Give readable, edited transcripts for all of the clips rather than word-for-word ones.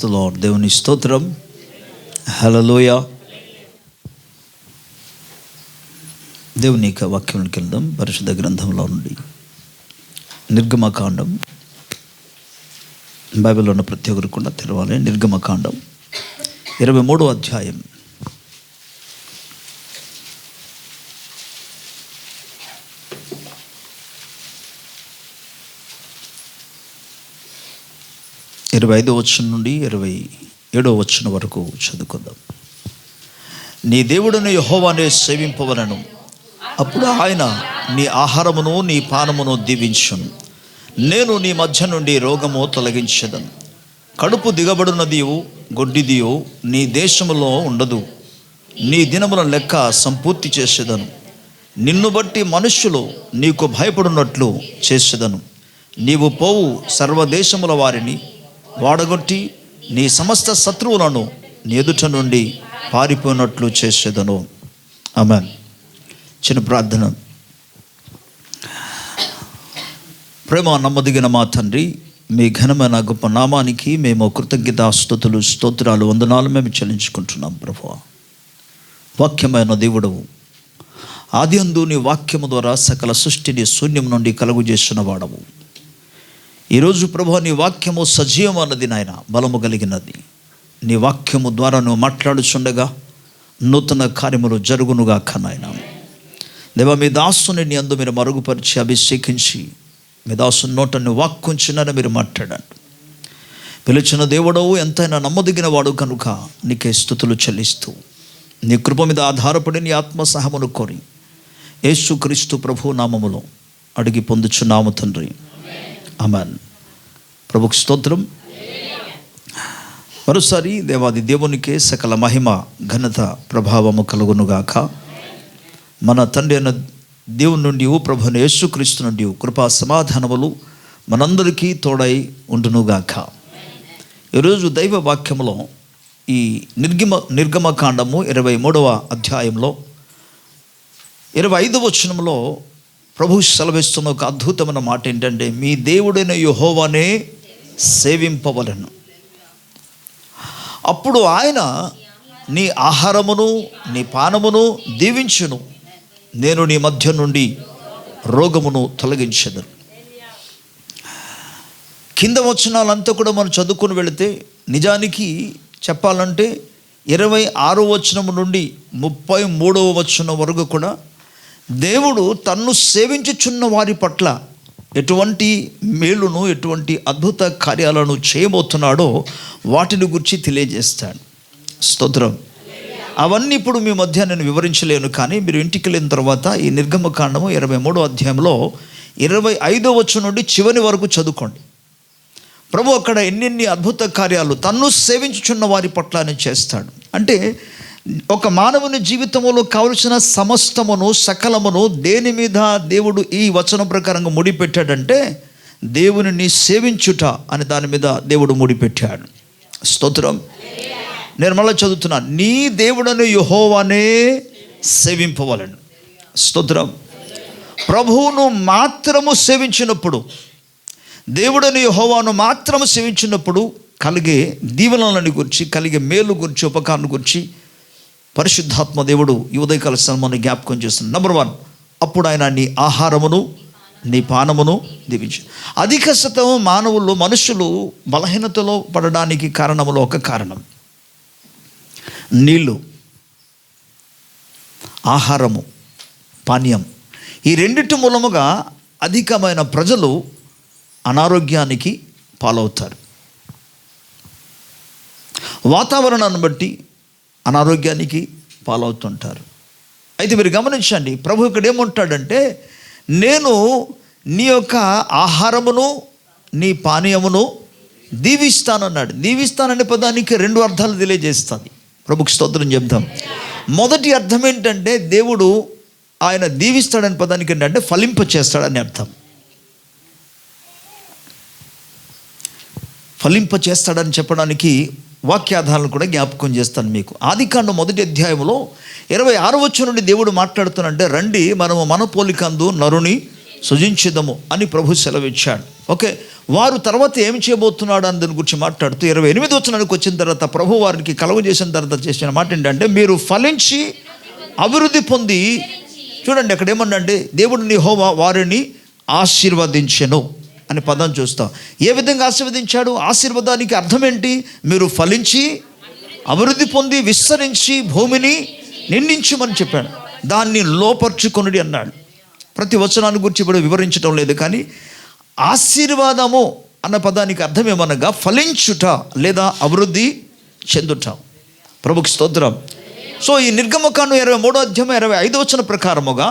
The lord. దేవుని స్తోత్రం. హల్లెలూయా. దేవుని యొక్క వాక్యంలోకి వెళ్దాం. పరిశుద్ధ గ్రంథంలో నుండి నిర్గమకాండం. బైబిల్లో ఉన్న ప్రతి ఒక్కరు కూడా తెరవాలి. నిర్గమకాండం 23వ అధ్యాయం. ఇరవై 25వ వచనం నుండి 27వ వచనం వరకు చదువుకుందాం. నీ దేవుడిని యెహోవానే సేవింపవలెను, అప్పుడు ఆయన నీ ఆహారమును నీ పానమును దీవించును. నేను నీ మధ్య నుండి రోగము తొలగించెదను. కడుపు దిగబడినదియు గొడ్డిదియు నీ దేశములో ఉండదు. నీ దినముల లెక్క సంపూర్తి చేసేదను. నిన్ను బట్టి మనుష్యులు నీకు భయపడినట్లు చేసేదను. నీవు పోవు సర్వదేశముల వారిని వాడగొట్టి నీ సమస్త శత్రువులను నీ ఎదుట నుండి పారిపోయినట్లు చేసేదను. ఆమేన్. చిన్న ప్రార్థన. ప్రేమ నమ్మదగిన మా తండ్రి, మీ ఘనమైన గొప్ప నామానికి మేము కృతజ్ఞతాస్తుతులు స్తోత్రాలు వందనాలు మేము చెల్లించుకుంటున్నాం. ప్రభువా, వాక్యమైన దేవుడవు, ఆదియందు నీ వాక్యము ద్వారా సకల సృష్టిని శూన్యం నుండి కలుగు చేసిన వాడవు. ఈరోజు ప్రభువా, నీ వాక్యము సజీవం అన్నది నాయన, బలము కలిగినది. నీ వాక్యము ద్వారా నువ్వు మాట్లాడుచుండగా నూతన కార్యములు జరుగునుగాక నాయన. దేవా, మీ దాసుని నీ అందు మీరు మరుగుపరిచి అభిషేకించి మీ దాసుని నోటను వాక్కుంచినని మీరు మాట్లాడండి. పిలిచిన దేవుడవు, ఎంతైనా నమ్మదగిన వాడు కనుక నీకే స్తుతులు చెల్లిస్తూ నీ కృప మీద ఆధారపడి నీ ఆత్మ సహమును కోరి యేసుక్రీస్తు ప్రభు నామములో అడిగి పొందుచున్నాము తండ్రి. ఆమేన్. ప్రభుకు స్తోత్రం. మరోసారి దేవాది దేవునికే సకల మహిమ ఘనత ప్రభావము కలుగునుగాక. మన తండ్రి అయిన దేవుని నుండి ప్రభుని యేసుక్రీస్తు నుండి కృపా సమాధానములు మనందరికీ తోడై ఉండునుగాక. ఈరోజు దైవ వాక్యములో ఈ నిర్గమకాండము 23వ అధ్యాయంలో 25వ వచనంలో ప్రభు సెలవిస్తున్న ఒక అద్భుతమైన మాట ఏంటంటే, మీ దేవుడైన యెహోవానే సేవింపవలెను, అప్పుడు ఆయన నీ ఆహారమును నీ పానమును దీవించును. నేను నీ మధ్య నుండి రోగమును తొలగించెదను. కింద వచనాలంతా కూడా మనం చదువుకొని వెళితే నిజానికి చెప్పాలంటే 26వ వచనం నుండి 33వ వచనం వరకు కూడా దేవుడు తన్ను సేవించుచున్న వారి పట్ల ఎటువంటి మేలును ఎటువంటి అద్భుత కార్యాలను చేయబోతున్నాడో వాటిని గురించి తెలియజేస్తాడు. స్తోత్రం. అవన్నీ ఇప్పుడు మీ మధ్య నేను వివరించలేను, కానీ మీరు ఇంటికి వెళ్ళిన తర్వాత ఈ నిర్గమకాండము 23వ అధ్యాయంలో 25వ వచనం నుండి చివరి వరకు చదువుకోండి. ప్రభు అక్కడ ఎన్నెన్ని అద్భుత కార్యాలు తన్ను సేవించుచున్న వారి పట్ల అని చేస్తాడు. అంటే ఒక మానవుని జీవితంలో కావలసిన సమస్తమును సకలమును దేని మీద దేవుడు ఈ వచనం ప్రకారంగా ముడిపెట్టాడంటే దేవునిని సేవించుట అని దాని మీద దేవుడు ముడిపెట్టాడు. స్తోత్రం. నేను మళ్ళీ చదువుతున్నాను. నీ దేవుడను యెహోవానే సేవింపవలెను. స్తోత్రం. ప్రభువును మాత్రము సేవించినప్పుడు, దేవుడని యెహోవాను మాత్రము సేవించినప్పుడు కలిగే దీవెనలను గురించి, కలిగే మేలు గురించి, ఉపకారం గురించి పరిశుద్ధాత్మ దేవుడు ఈ ఉదయకాల సమయాన్ని జ్ఞాపకం చేస్తున్నాడు. నెంబర్ 1, అప్పుడు ఆయన నీ ఆహారమును నీ పానమును దీవించు. అధిక శాతం మనుషులు బలహీనతలో పడడానికి కారణములో ఒక కారణం నీళ్ళు, ఆహారము, పానీయం. ఈ రెండిటి మూలముగా అధికమైన ప్రజలు అనారోగ్యానికి పాలవుతారు. వాతావరణాన్ని బట్టి అనారోగ్యానికి పాలవుతుంటారు. అయితే మీరు గమనించండి, ప్రభు ఇక్కడ ఏమంటాడంటే, నేను నీ యొక్క ఆహారమును నీ పానీయమును దీవిస్తానన్నాడు. దీవిస్తాననే పదానికి 2 అర్థాలు తెలియజేస్తుంది. ప్రభుకి స్తోత్రం చెప్తాం. మొదటి అర్థం ఏంటంటే, దేవుడు ఆయన దీవిస్తాడనే పదానికి ఏంటంటే ఫలింప చేస్తాడని అర్థం. ఫలింప చేస్తాడని చెప్పడానికి వాక్యాధారాలను కూడా జ్ఞాపకం చేస్తాను మీకు. ఆదికాండం 1వ అధ్యాయంలో 26వ వచనం నుండి దేవుడు మాట్లాడుతున్నాడంటే, రండి మనము మన పోలికందు నరుని సృజించుదము అని ప్రభు సెలవిచ్చాడు. ఓకే, వారు తర్వాత ఏం చేయబోతున్నాడు అని దాని గురించి మాట్లాడుతూ 28 వచనానికి వచ్చిన తర్వాత ప్రభు వారికి కలుగ చేసిన తర్వాత చేసిన మాట ఏంటంటే, మీరు ఫలించి అభివృద్ధి పొంది, చూడండి అక్కడ ఏమన్నంటే, దేవుడు యెహోవా వారిని ఆశీర్వదించెను అనే పదం చూస్తాం. ఏ విధంగా ఆశీర్వదించాడు? ఆశీర్వాదానికి అర్థం ఏంటి? మీరు ఫలించి అభివృద్ధి పొంది విస్తరించి భూమిని నిండించమని చెప్పాడు. దాన్ని లోపర్చుకొనుడి అన్నాడు. ప్రతి వచనాన్ని గురించి ఇప్పుడు వివరించడం లేదు, కానీ ఆశీర్వాదము అన్న పదానికి అర్థం ఏమనగా ఫలించుట లేదా అభివృద్ధి చెందుట. ప్రభుకి స్తోత్రం. సో ఈ నిర్గమకాండం 23వ అధ్యాయం 25వ వచనం ప్రకారముగా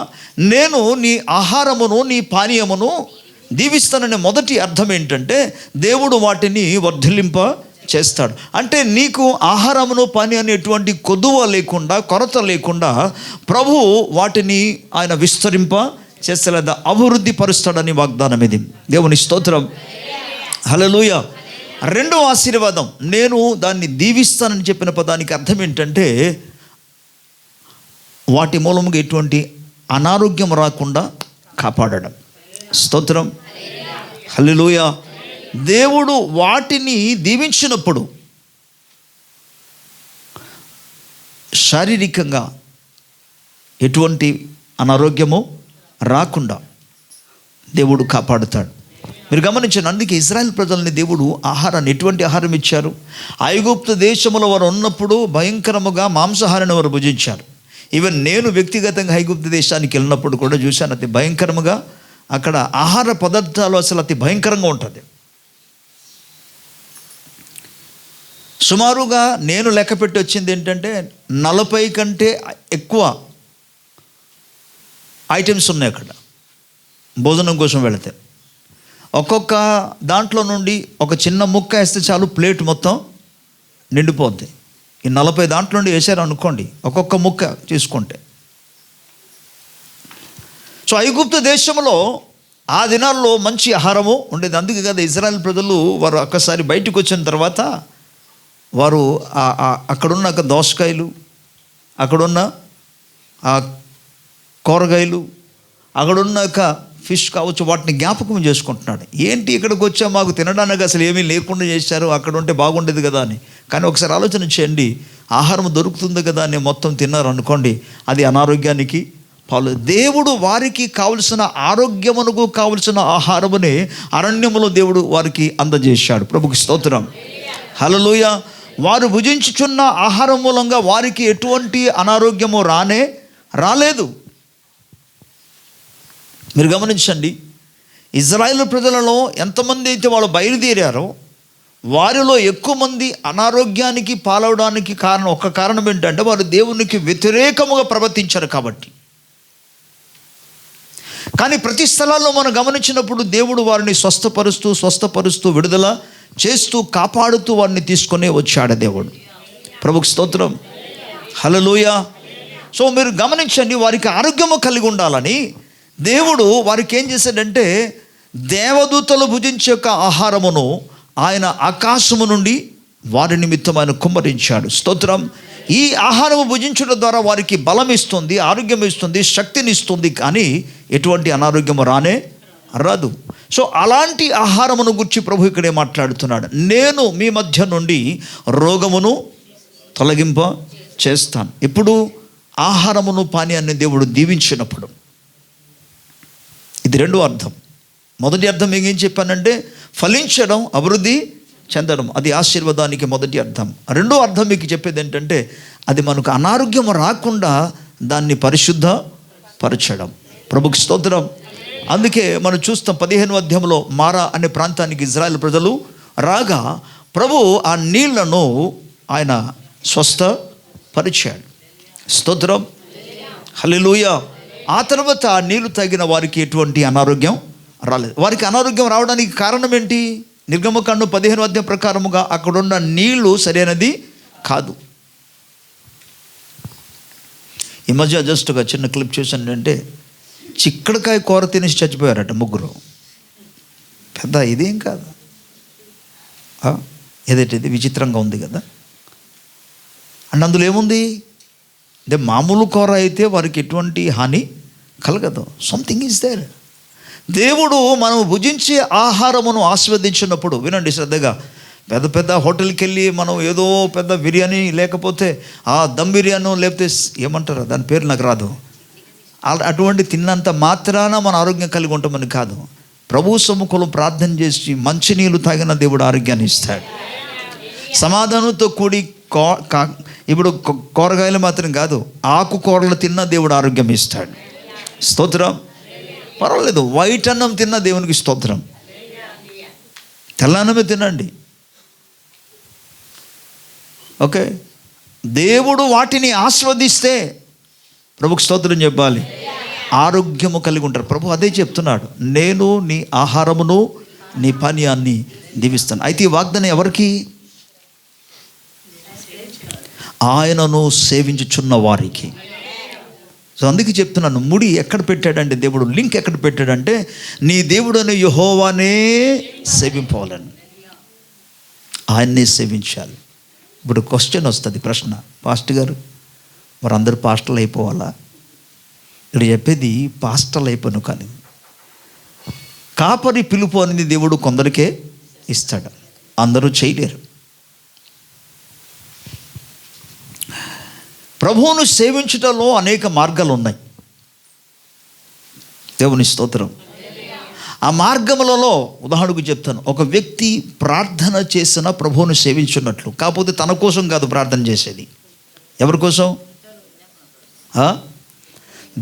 నేను నీ ఆహారమును నీ పానీయమును దీవిస్తాననే మొదటి అర్థం ఏంటంటే, దేవుడు వాటిని వర్ధిల్లింప చేస్తాడు. అంటే నీకు ఆహారమును పానీయాన్ని ఎటువంటి కొదువ లేకుండా, కొరత లేకుండా ప్రభు వాటిని ఆయన విస్తరింప చేస్తే లేదా అభివృద్ధి పరుస్తాడని వాగ్దానం ఇది. దేవుని స్తోత్రం, హల్లెలూయా. రెండవ ఆశీర్వాదం, నేను దాన్ని దీవిస్తానని చెప్పిన పదానికి అర్థం ఏంటంటే, వాటి మూలముగా ఎటువంటి అనారోగ్యం రాకుండా కాపాడడం. స్తోత్రం, హల్లెలూయా. దేవుడు వాటిని దీవించినప్పుడు శారీరకంగా ఎటువంటి అనారోగ్యము రాకుండా దేవుడు కాపాడుతాడు. మీరు గమనించండి, అందుకే ఇశ్రాయేల్ ప్రజల్ని దేవుడు ఆహారాన్ని, ఎటువంటి ఆహారం ఇచ్చారు? ఐగుప్తు దేశంలో వారు ఉన్నప్పుడు భయంకరముగా మాంసాహారాన్ని వారు భుజించారు. ఈవెన్ నేను వ్యక్తిగతంగా ఐగుప్తు దేశానికి వెళ్ళినప్పుడు కూడా చూశాను, అతి భయంకరముగా అక్కడ ఆహార పదార్థాలు అసలు అతి భయంకరంగా ఉంటుంది. సుమారుగా నేను లెక్క పెట్టి వచ్చింది ఏంటంటే 40 కంటే ఎక్కువ ఐటమ్స్ ఉన్నాయి అక్కడ భోజనం కోసం వెళితే. ఒక్కొక్క దాంట్లో నుండి ఒక చిన్న ముక్క వేస్తే చాలు ప్లేట్ మొత్తం నిండిపోద్ది. ఈ 40 దాంట్లో నుండి వేసారు అనుకోండి, ఒక్కొక్క ముక్క తీసుకుంటే. సో ఐగుప్తు దేశంలో ఆ దినాల్లో మంచి ఆహారము ఉండేది. అందుకే కదా ఇశ్రాయేల్ ప్రజలు వారు ఒక్కసారి బయటకు వచ్చిన తర్వాత వారు అక్కడున్న దోసకాయలు, అక్కడున్న కూరగాయలు, అక్కడున్న ఫిష్ కావచ్చు, వాటిని జ్ఞాపకం చేసుకుంటున్నాడు. ఏంటి ఇక్కడికి వచ్చా, మాకు తినడానికి అసలు ఏమీ లేకుండా చేశారు, అక్కడ ఉంటే బాగుండేది కదా అని. కానీ ఒకసారి ఆలోచన చేయండి, ఆహారం దొరుకుతుంది కదా అని మొత్తం తిన్నారు అనుకోండి, అది అనారోగ్యానికి పాలు. దేవుడు వారికి కావలసిన ఆరోగ్యమునకు కావలసిన ఆహారమునే అరణ్యములో దేవుడు వారికి అందజేశాడు. ప్రభుకి స్తోత్రం, హల్లెలూయా. వారు భుజించుచున్న ఆహారం మూలంగా వారికి ఎటువంటి అనారోగ్యము రాలేదు. మీరు గమనించండి, ఇజ్రాయేల్ ప్రజలలో ఎంతమంది అయితే వాళ్ళు బయలుదేరారో వారిలో ఎక్కువ మంది అనారోగ్యానికి పాలవడానికి ఒక కారణం ఏంటంటే, వారు దేవునికి వ్యతిరేకముగా ప్రవర్తించారు కాబట్టి. కానీ ప్రతి స్థలాల్లో మనం గమనించినప్పుడు దేవుడు వారిని స్వస్థపరుస్తూ విడుదల చేస్తూ కాపాడుతూ వారిని తీసుకొని వచ్చాడు దేవుడు. ప్రభుకి స్తోత్రం, హల్లెలూయా. సో మీరు గమనించండి, వారికి ఆరోగ్యము కలిగి ఉండాలని దేవుడు వారికి ఏం చేశాడంటే, దేవదూతలు భుజించే యొక్క ఆహారమును ఆయన ఆకాశము నుండి వారి నిమిత్తం ఆయన కుమ్మరించాడు. స్తోత్రం. ఈ ఆహారము భుజించడం ద్వారా వారికి బలం ఇస్తుంది, ఆరోగ్యం ఇస్తుంది, శక్తిని ఇస్తుంది, కానీ ఎటువంటి అనారోగ్యము రాదు. సో అలాంటి ఆహారమును గురించి ప్రభు ఇక్కడే మాట్లాడుతున్నాడు. నేను మీ మధ్య నుండి రోగమును తొలగింప చేస్తాను. ఇప్పుడు ఆహారమును పానీయాన్ని దేవుడు దీవించినప్పుడు. ఇది రెండో అర్థం. మొదటి అర్థం ఏం చెప్పానంటే, ఫలించడం, అభివృద్ధి చెందడం, అది ఆశీర్వాదానికి మొదటి అర్థం. రెండో అర్థం మీకు చెప్పేది ఏంటంటే, అది మనకు అనారోగ్యం రాకుండా దాన్ని పరిశుద్ధపరచడం. ప్రభుకి స్తోత్రం. అందుకే మనం చూస్తాం 15వ అధ్యాయంలో మారా అనే ప్రాంతానికి ఇజ్రాయేల్ ప్రజలు రాగా ప్రభు ఆ నీళ్లను ఆయన స్వస్థపరిచాడు. స్తోత్రం, హల్లెలూయా. ఆ తర్వాత ఆ నీళ్లు తాగిన వారికి ఎటువంటి అనారోగ్యం రాలేదు. వారికి అనారోగ్యం రావడానికి కారణం ఏంటి? నిర్గమకాండం 15వ అధ్యాయం ప్రకారముగా అక్కడున్న నీళ్లు సరైనది కాదు. ఈ మధ్య జస్ట్ ఒక చిన్న క్లిప్ చూసాను. అంటే చిక్కడికాయ కూర తినేసి చచ్చిపోయారట ముగ్గురు. పెద్ద ఇదేం కాదు, ఏదైతే ఇది విచిత్రంగా ఉంది కదా. అండ్ అందులో ఏముంది? అదే మామూలు కూర అయితే వారికి ఎటువంటి హాని కలగదు. Something is there. దేవుడు మనం భుజించే ఆహారమును ఆస్వాదించినప్పుడు, వినండి శ్రద్ధగా, పెద్ద పెద్ద హోటల్కి వెళ్ళి మనం ఏదో పెద్ద బిర్యానీ, లేకపోతే ఆ దమ్ బిర్యానో, లేకపోతే ఏమంటారు దాని పేరు నాకు రాదు, అటువంటి తిన్నంత మాత్రాన మన ఆరోగ్యం కలిగి ఉంటామని కాదు. ప్రభు సముఖంలో ప్రార్థన చేసి మంచినీళ్ళు తాగిన దేవుడు ఆరోగ్యాన్ని ఇస్తాడు. సమాధానంతో కూడి ఇప్పుడు కూరగాయలు మాత్రం కాదు, ఆకుకూరలు తిన్న దేవుడు ఆరోగ్యం ఇస్తాడు. స్తోత్రం. పర్వాలేదు, వైట్ అన్నం తిన్న దేవునికి స్తోత్రం. తెల్లన్నమే తినండి, ఓకే. దేవుడు వాటిని ఆస్వాదిస్తే ప్రభుకు స్తోత్రం చెప్పాలి, ఆరోగ్యము కలిగి ఉంటారు. ప్రభు అదే చెప్తున్నాడు, నేను నీ ఆహారమును నీ పానీయాన్ని దీవిస్తాను. అయితే ఈ వాగ్దానం ఎవరికి? ఆయనను సేవించుచున్న వారికి. సో అందుకే చెప్తున్నాను, ముడి ఎక్కడ పెట్టాడంటే దేవుడు, లింక్ ఎక్కడ పెట్టాడంటే నీ దేవుడని యెహోవానే సేవింపవాలని, ఆయన్నే సేవించాలి. ఇప్పుడు క్వశ్చన్ వస్తుంది, ప్రశ్న, పాస్టర్ గారు మరి అందరూ పాస్టర్లు అయిపోవాలా? ఇక్కడ చెప్పేది పాస్టర్లు అయిపోను కానీ కాపరి పిలుపు అనేది దేవుడు కొందరికే ఇస్తాడు, అందరూ చేయలేరు. ప్రభువును సేవించుటలో అనేక మార్గాలు ఉన్నాయి. దేవుని స్తోత్రం. ఆ మార్గములలో ఉదాహరణకు చెప్తాను, ఒక వ్యక్తి ప్రార్థన చేసిన ప్రభువును సేవించున్నట్లు, కాకపోతే తన కోసం కాదు ప్రార్థన చేసేది. ఎవరి కోసం?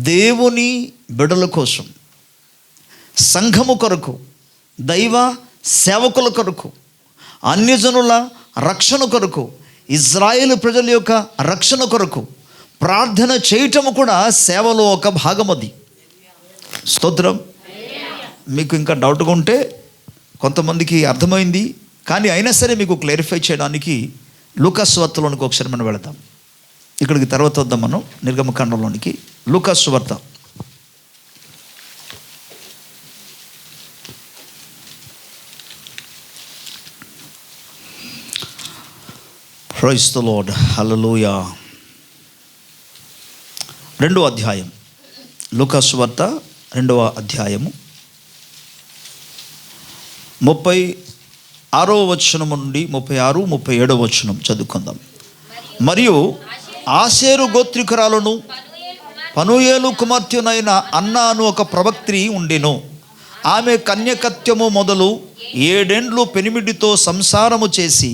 దేవుని బిడ్డల కోసం, సంఘము కొరకు, దైవ సేవకుల కొరకు, అన్యజనుల రక్షణ కొరకు, ఇజ్రాయేలు ప్రజల యొక్క రక్షణ కొరకు ప్రార్థన చేయటము కూడా సేవలో ఒక భాగం. అది స్తోత్రం. మీకు ఇంకా డౌట్గా ఉంటే, కొంతమందికి అర్థమైంది కానీ అయినా సరే మీకు క్లారిఫై చేయడానికి లూకా సువార్తలోనికి ఒకసారి మనం వెళదాం. ఇక్కడికి తర్వాత వద్దాం మనం, నిర్గమకాండంలోనికి. లూకా సువార్త ప్రైజ్ ది లార్డ్, హల్లెలూయా. 2వ అధ్యాయం, లూకా సువార్త 2వ అధ్యాయము 36వ వచనం నుండి 36, 37వ వచనం చదువుకుందాం. మరియు ఆషేరు గోత్రికురాలను పనూయేలు కుమార్తెనైన అన్నా అను ఒక ప్రవక్త్రి ఉండెను. ఆమె కన్యకత్యము మొదలు 7 ఏండ్లు పెనిమిడితో సంసారము చేసి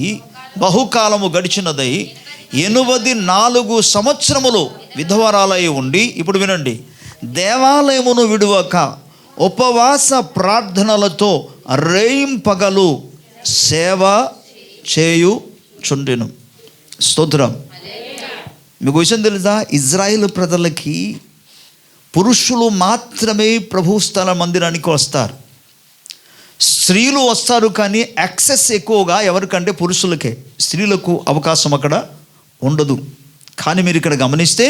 బహుకాలము గడిచినదై 84 సంవత్సరములు విధవరాలై ఉండి, ఇప్పుడు వినండి, దేవాలయమును విడువక ఉపవాస ప్రార్థనలతో రేయింపగలు సేవ చేయుచుండెను. స్తోత్రం. మీకు విషయం తెలుసా, ఇజ్రాయేల్ ప్రజలకి పురుషులు మాత్రమే ప్రభు స్థల మందిరానికి వస్తారు. స్త్రీలు వస్తారు కానీ యాక్సెస్ ఎక్కువగా ఎవరికంటే పురుషులకే, స్త్రీలకు అవకాశం అక్కడ ఉండదు. కానీ మీరు ఇక్కడ గమనిస్తే,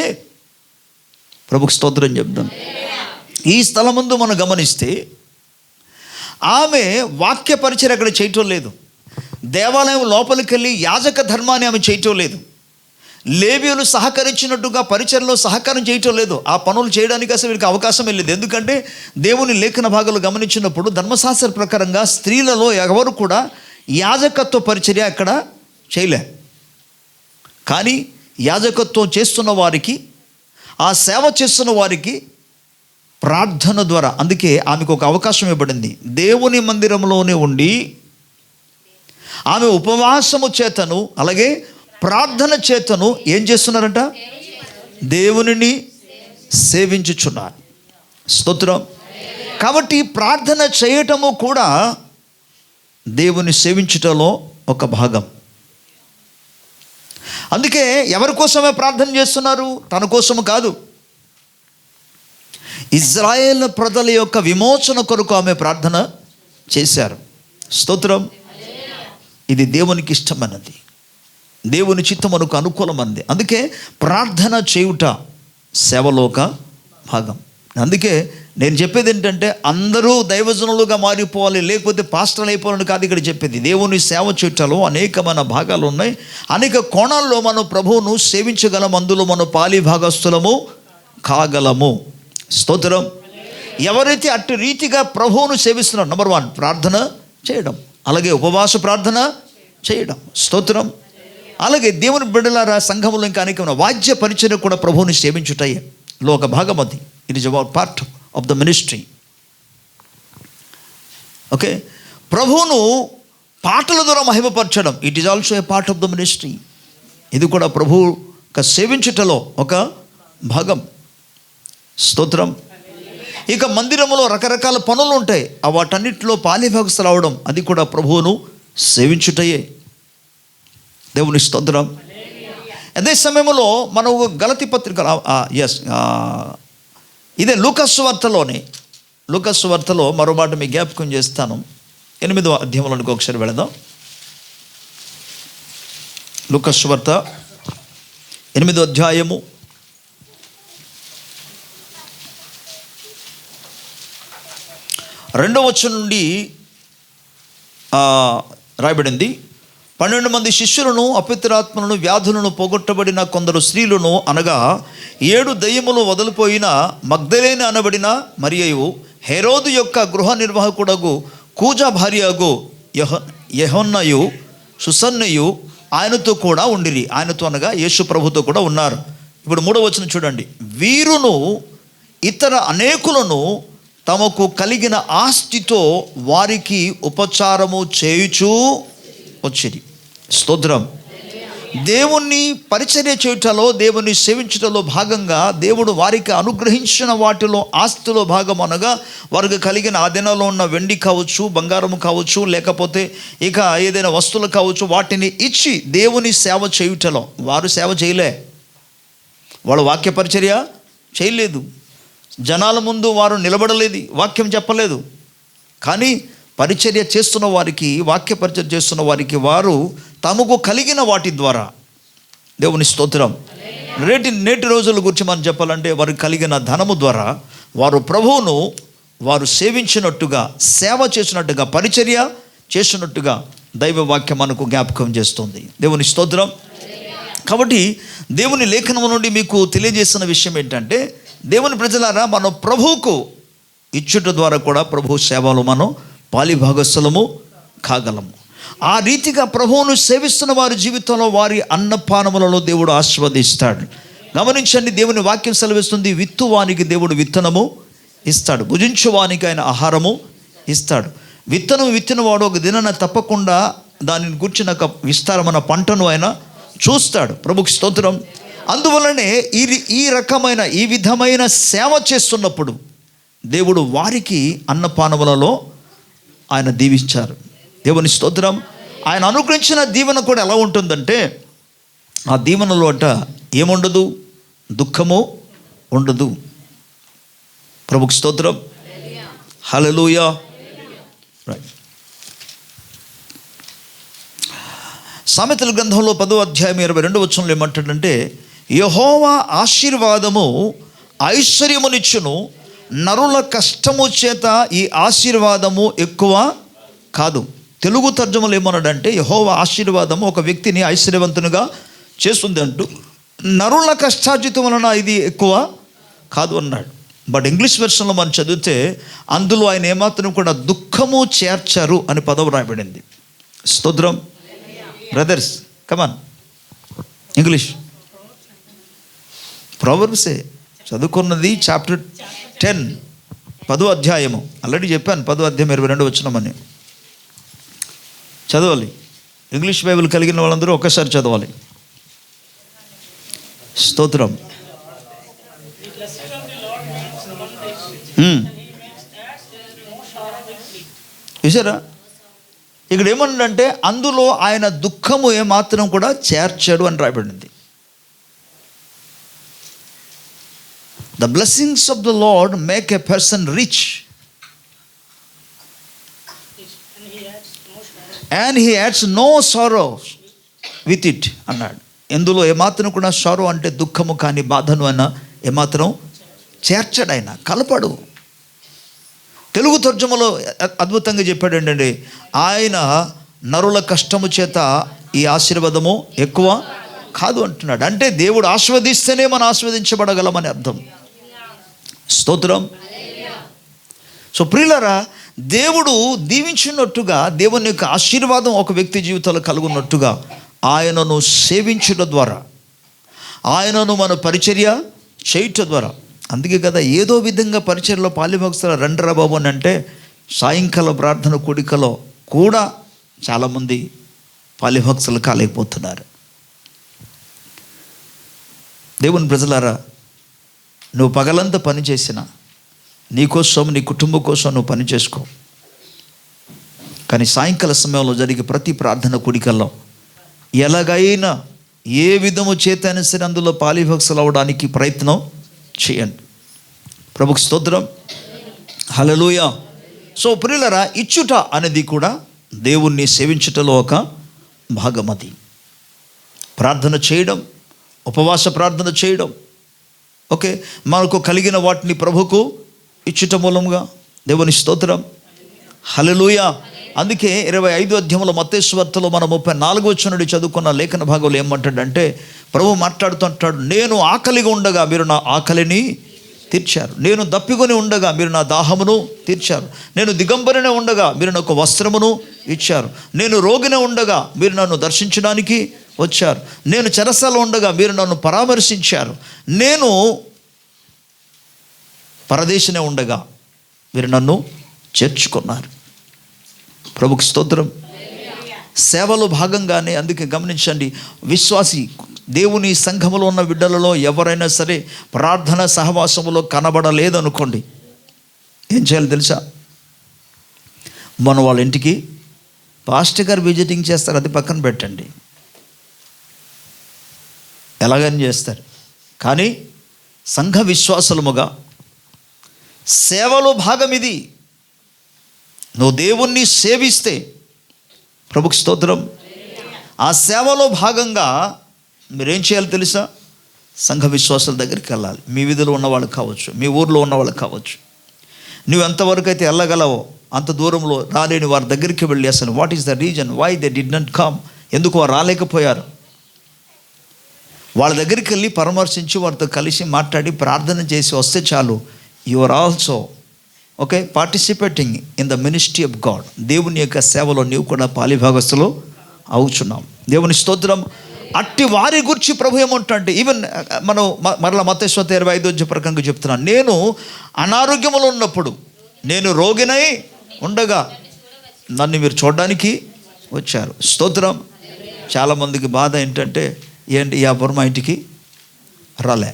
ప్రభుకు స్తోత్రం చెప్దాం, ఈ స్థలం ముందు మనం గమనిస్తే ఆమె వాక్య పరిచయం అక్కడ చేయటం లేదు. దేవాలయం లోపలికి వెళ్ళి యాజక ధర్మాన్ని ఆమె చేయటం లేదు. లేవీయులు సహకరించినట్టుగా పరిచర్లో సహకారం చేయటం లేదు. ఆ పనులు చేయడానికి అసలు వీరికి అవకాశం లేదు. ఎందుకంటే దేవుని లేఖన భాగాలు గమనించినప్పుడు ధర్మశాస్త్ర ప్రకారంగా స్త్రీలలో ఎవరు కూడా యాజకత్వ పరిచర్య అక్కడ చేయలే. కానీ యాజకత్వం చేస్తున్న వారికి, ఆ సేవ చేస్తున్న వారికి ప్రార్థన ద్వారా, అందుకే ఆమెకు ఒక అవకాశం ఇవ్వబడింది. దేవుని మందిరంలోనే ఉండి ఆమె ఉపవాసము చేతను అలాగే ప్రార్థన చేతను ఏం చేస్తున్నారంట? దేవునిని సేవించుచున్నారు. స్తోత్రం. కాబట్టి ప్రార్థన చేయటము కూడా దేవుని సేవించుటలో ఒక భాగం. అందుకే ఎవరి కోసమే ప్రార్థన చేస్తున్నారు? తన కోసము కాదు. ఇజ్రాయేల్ ప్రజల యొక్క విమోచన కొరకు ఆమె ప్రార్థన చేశారు. స్తోత్రం. ఇది దేవునికి ఇష్టమైనది, దేవుని చిత్తమునకు అనుకూలమైనది. అందుకే ప్రార్థన చేయుట సేవలో ఒక భాగం. అందుకే నేను చెప్పేది ఏంటంటే, అందరూ దైవజనులుగా మారిపోవాలి, లేకపోతే పాస్టర్లు అయిపోవాలని కాదు ఇక్కడ చెప్పేది. దేవుని సేవ చేయుటలో అనేకమైన భాగాలు ఉన్నాయి. అనేక కోణాల్లో మనం ప్రభువును సేవించగలం. అందులో మనం పాలి భాగస్థులము కాగలము. స్తోత్రం. ఎవరైతే అట్టి రీతిగా ప్రభువును సేవిస్తున్నారో, నెంబర్ 1 ప్రార్థన చేయడం, అలాగే ఉపవాస ప్రార్థన చేయడం. స్తోత్రం. అలాగే దేవుని బిడ్డలారా, సంఘములో ఇంకా అనేకమైన వాద్య పరిచర్య కూడా ప్రభువుని సేవించుటలో ఒక భాగం అది. It is about part of the ministry. Okay, ప్రభువును పాటల ద్వారా మహిమపరచడం, it is also a part of the ministry. ఇది కూడా ప్రభువు సేవించుటలో ఒక భాగం. స్తోత్రం. ఇక మందిరంలో రకరకాల పనులు ఉంటాయి, వాటన్నిటిలో పాలిభాగస్తులు అవడం, అది కూడా ప్రభువును సేవించుటయే. దేవుని స్తోత్రం. అదే సమయంలో మనం గలతీ పత్రిక ఇదే లూకాసు వార్తలో మరో మాట మీ జ్ఞాపకం చేస్తాను. 8వ అధ్యాయంలోనికి ఒకసారి వెళదాం. లూకాసు వార్త 8వ అధ్యాయము 2వ వచనం నుండి రాయబడింది. 12 మంది శిష్యులను, అపవిత్రాత్మలను, వ్యాధులను పోగొట్టబడిన కొందరు స్త్రీలను, అనగా 7 దయ్యములు వదిలిపోయిన మగ్దలేనే అనబడిన మరియయు, హెరోదు యొక్క గృహ నిర్వాహకుడగు కూజా భార్యగు యెహోన్నయు, సుసన్నయు ఆయనతో కూడా ఉండిరి. ఆయనతో అనగా యేసు ప్రభుతో కూడా ఉన్నారు. ఇప్పుడు 3వ వచనం చూడండి. వీరును ఇతర అనేకులను తమకు కలిగిన ఆస్తితో వారికి ఉపచారము చేయుచూ వచ్చింది. స్తోత్రం. దేవుణ్ణి పరిచర్య చేయుటలో, దేవుణ్ణి సేవించుటలో భాగంగా దేవుడు వారికి అనుగ్రహించిన వాటిలో ఆస్తిలో భాగం, అనగా వారికి కలిగిన ఆ దినాల్లో ఉన్న వెండి కావచ్చు, బంగారం కావచ్చు, లేకపోతే ఇక ఏదైనా వస్తువులు కావచ్చు, వాటిని ఇచ్చి దేవుని సేవ చేయుటలో. వారు సేవ చేయలే, వాళ్ళు వాక్య పరిచర్య చేయలేదు, జనాల ముందు వారు నిలబడలేదు, వాక్యం చెప్పలేదు. కానీ పరిచర్య చేస్తున్న వారికి, వాక్య పరిచర్య చేస్తున్న వారికి వారు తమకు కలిగిన వాటి ద్వారా, దేవుని స్తోత్రం, నేటి రోజుల గురించి మనం చెప్పాలంటే వారికి కలిగిన ధనము ద్వారా వారు ప్రభువును వారు సేవించినట్టుగా, సేవ చేసినట్టుగా, పరిచర్య చేసినట్టుగా దైవ వాక్యం మనకు జ్ఞాపకం చేస్తుంది. దేవుని స్తోత్రం. కాబట్టి దేవుని లేఖనం నుండి మీకు తెలియజేస్తున్న విషయం ఏంటంటే, దేవుని ప్రజలారా, మనం ప్రభువుకు ఇచ్చుట ద్వారా కూడా ప్రభు సేవలు మనం పాలిభాగస్థలము కాగలము. ఆ రీతిగా ప్రభువును సేవిస్తున్న వారి జీవితంలో వారి అన్నపానములలో దేవుడు ఆశీర్వదిస్తాడు. గమనించండి, దేవుని వాక్యం సెలవిస్తుంది, విత్తువానికి దేవుడు విత్తనము ఇస్తాడు, భుజించువానికి ఆయన ఆహారము ఇస్తాడు. విత్తనం విత్తినవాడు ఒక దినాన తప్పకుండా దానిని గుర్చిన విస్తారమైన పంటను ఆయన చూస్తాడు. ప్రభుకి స్తోత్రం. అందువలనే ఈ విధమైన సేవ చేస్తున్నప్పుడు దేవుడు వారికి అన్నపానములలో ఆయన దీవించారు. దేవుని స్తోత్రం. ఆయన అనుగ్రహించిన దీవెన కూడా ఎలా ఉంటుందంటే, ఆ దీవెనలో ఏముండదు, దుఃఖము ఉండదు. ప్రభుకి స్తోత్రం. హల్లెలూయా. రైట్. సామెతల గ్రంథంలో 10వ అధ్యాయం 22వ వచనంలో ఏమంటాడంటే, యెహోవా ఆశీర్వాదము ఐశ్వర్యమునిచ్చును, నరుల కష్టము చేత ఈ ఆశీర్వాదము ఎక్కువ కాదు. తెలుగు తర్జుమలో ఏమన్నాడంటే, యెహోవా ఆశీర్వాదము ఒక వ్యక్తిని ఐశ్వర్యవంతునిగా చేస్తుంది అంటూ, నరుల కష్టార్జితం వలన ఇది ఎక్కువ కాదు అన్నాడు. బట్ ఇంగ్లీష్ వెర్షన్లో మనం చదివితే అందులో ఆయన ఏమాత్రం కూడా దుఃఖము చేర్చారు అని పదం రాయబడింది. స్తోత్రం. బ్రదర్స్ కమాన్, ఇంగ్లీష్ ప్రొవర్బ్సే చదువుకున్నది, చాప్టర్ 10 10వ అధ్యాయము. ఆల్రెడీ చెప్పాను, 10వ అధ్యాయం 22 వచనమని చదవాలి. ఇంగ్లీష్ బైబిల్ కలిగిన వాళ్ళందరూ ఒక్కసారి చదవాలి. స్తోత్రం. చూసారా, ఇక్కడ ఏమన్నాడంటే, అందులో ఆయన దుఃఖము ఏమాత్రం కూడా చేర్చాడు అని రాయబడింది. The blessings of the Lord make a person rich, and he adds no sorrow with it అన్నాడు. ఎందులో ఏమాత్రం కూడా సారో అంటే దుఃఖము కానీ బాధను అయినా ఏమాత్రం చేర్చడు, ఆయన కలపడు. తెలుగు తర్జుమలో అద్భుతంగా చెప్పాడు ఏంటంటే, ఆయన నరుల కష్టము చేత ఈ ఆశీర్వాదము ఎక్కువ కాదు అంటున్నాడు. అంటే దేవుడు ఆశీర్వదిస్తేనే మనం ఆశీర్వదించబడగలమని అర్థం. స్తోత్రం. సో ప్రియులారా, దేవుడు దీవించినట్టుగా, దేవుని యొక్క ఆశీర్వాదం ఒక వ్యక్తి జీవితంలో కలుగున్నట్టుగా ఆయనను సేవించడం ద్వారా, ఆయనను మన పరిచర్య చేయటం ద్వారా. అందుకే కదా ఏదో విధంగా పరిచర్యలో పాలిభక్తుల రండ్రా బాబు అని అంటే సాయంకాల ప్రార్థన కూడికలో కూడా చాలామంది పాలిభక్తులు కాలేకపోతున్నారు. దేవుని ప్రజలారా, నువ్వు పగలంతా పని చేసినా, నీకోసం నీ కుటుంబం కోసం నువ్వు పని చేసుకో, కానీ సాయంకాల సమయంలో జరిగే ప్రతి ప్రార్థన కూడికల్లో ఎలాగైనా ఏ విధము చేతైనా సరే అందులో పాలిభక్తులు అవ్వడానికి ప్రయత్నం చేయండి. ప్రభుకు స్తోత్రం, హల్లెలూయా. సో ప్రియులారా, ఇచ్చుట అనేది కూడా దేవుణ్ణి సేవించుటలో ఒక భాగం. అది ప్రార్థన చేయడం, ఉపవాస ప్రార్థన చేయడం, ఓకే, మనకు కలిగిన వాటిని ప్రభుకు ఇచ్చుట మూలంగా. దేవుని స్తోత్రం, హల్లెలూయా. అందుకే 25వ అధ్యాయంలో మత్తయి సువార్తలో మనం 34వ వచనం నుండి చదువుకున్న లేఖన భాగంలో ఏమంటాడంటే, ప్రభు మాట్లాడుతుంటాడు, నేను ఆకలిగా ఉండగా మీరు నా ఆకలిని తీర్చారు, నేను దప్పికొని ఉండగా మీరు నా దాహమును తీర్చారు, నేను దిగంబరినే ఉండగా మీరు నాకు వస్త్రమును ఇచ్చారు, నేను రోగినే ఉండగా మీరు నన్ను దర్శించడానికి వచ్చారు, నేను చెరసాల ఉండగా మీరు నన్ను పరామర్శించారు, నేను పరదేశినే ఉండగా మీరు నన్ను చేర్చుకున్నారు. ప్రభుకి స్తోత్రం. సేవలో భాగంగానే, అందుకే గమనించండి, విశ్వాసి దేవుని సంఘములో ఉన్న బిడ్డలలో ఎవరైనా సరే ప్రార్థన సహవాసములో కనబడలేదనుకోండి, ఏం చేయాలి తెలుసా? మన వాళ్ళ ఇంటికి పాస్టర్ గారు విజిటింగ్ చేస్తారు, అది పక్కన పెట్టండి, ఎలాగని చేస్తారు, కానీ సంఘ విశ్వాసముగా సేవలో భాగం ఇది. నువ్వు దేవుణ్ణి సేవిస్తే, ప్రభుకి స్తోత్రం, ఆ సేవలో భాగంగా మీరేం చేయాలి తెలుసా? సంఘ విశ్వాసాల దగ్గరికి వెళ్ళాలి. మీ వీధిలో ఉన్నవాళ్ళు కావచ్చు, మీ ఊర్లో ఉన్నవాళ్ళు కావచ్చు, నువ్వు ఎంతవరకు అయితే వెళ్ళగలవో అంత దూరంలో రాలేని వారి దగ్గరికి వెళ్ళి, అసలు what is the reason why they did not come, ఎందుకు వారు రాలేకపోయారు, వాళ్ళ దగ్గరికి వెళ్ళి పరామర్శించి వారితో కలిసి మాట్లాడి ప్రార్థన చేసి వస్తే చాలు. You are also okay participating in the ministry of God. దేవుని యొక్క సేవలో నీవు కూడా పాలిభాగస్తులు అవుచున్నాం. దేవుని స్తోత్రం. అట్టి వారి గురించి ప్రభు ఏమంటే, ఈవెన్ మనం మరలా మత్తయి 25 ప్రకారంగా చెప్తున్నాను, నేను అనారోగ్యములో ఉన్నప్పుడు, నేను రోగినై ఉండగా నన్ను మీరు చూడడానికి వచ్చారు. స్తోత్రం. చాలామందికి బాధ ఏంటంటే, ఏంటి ఎవ్వరు మా ఇంటికి రాలే,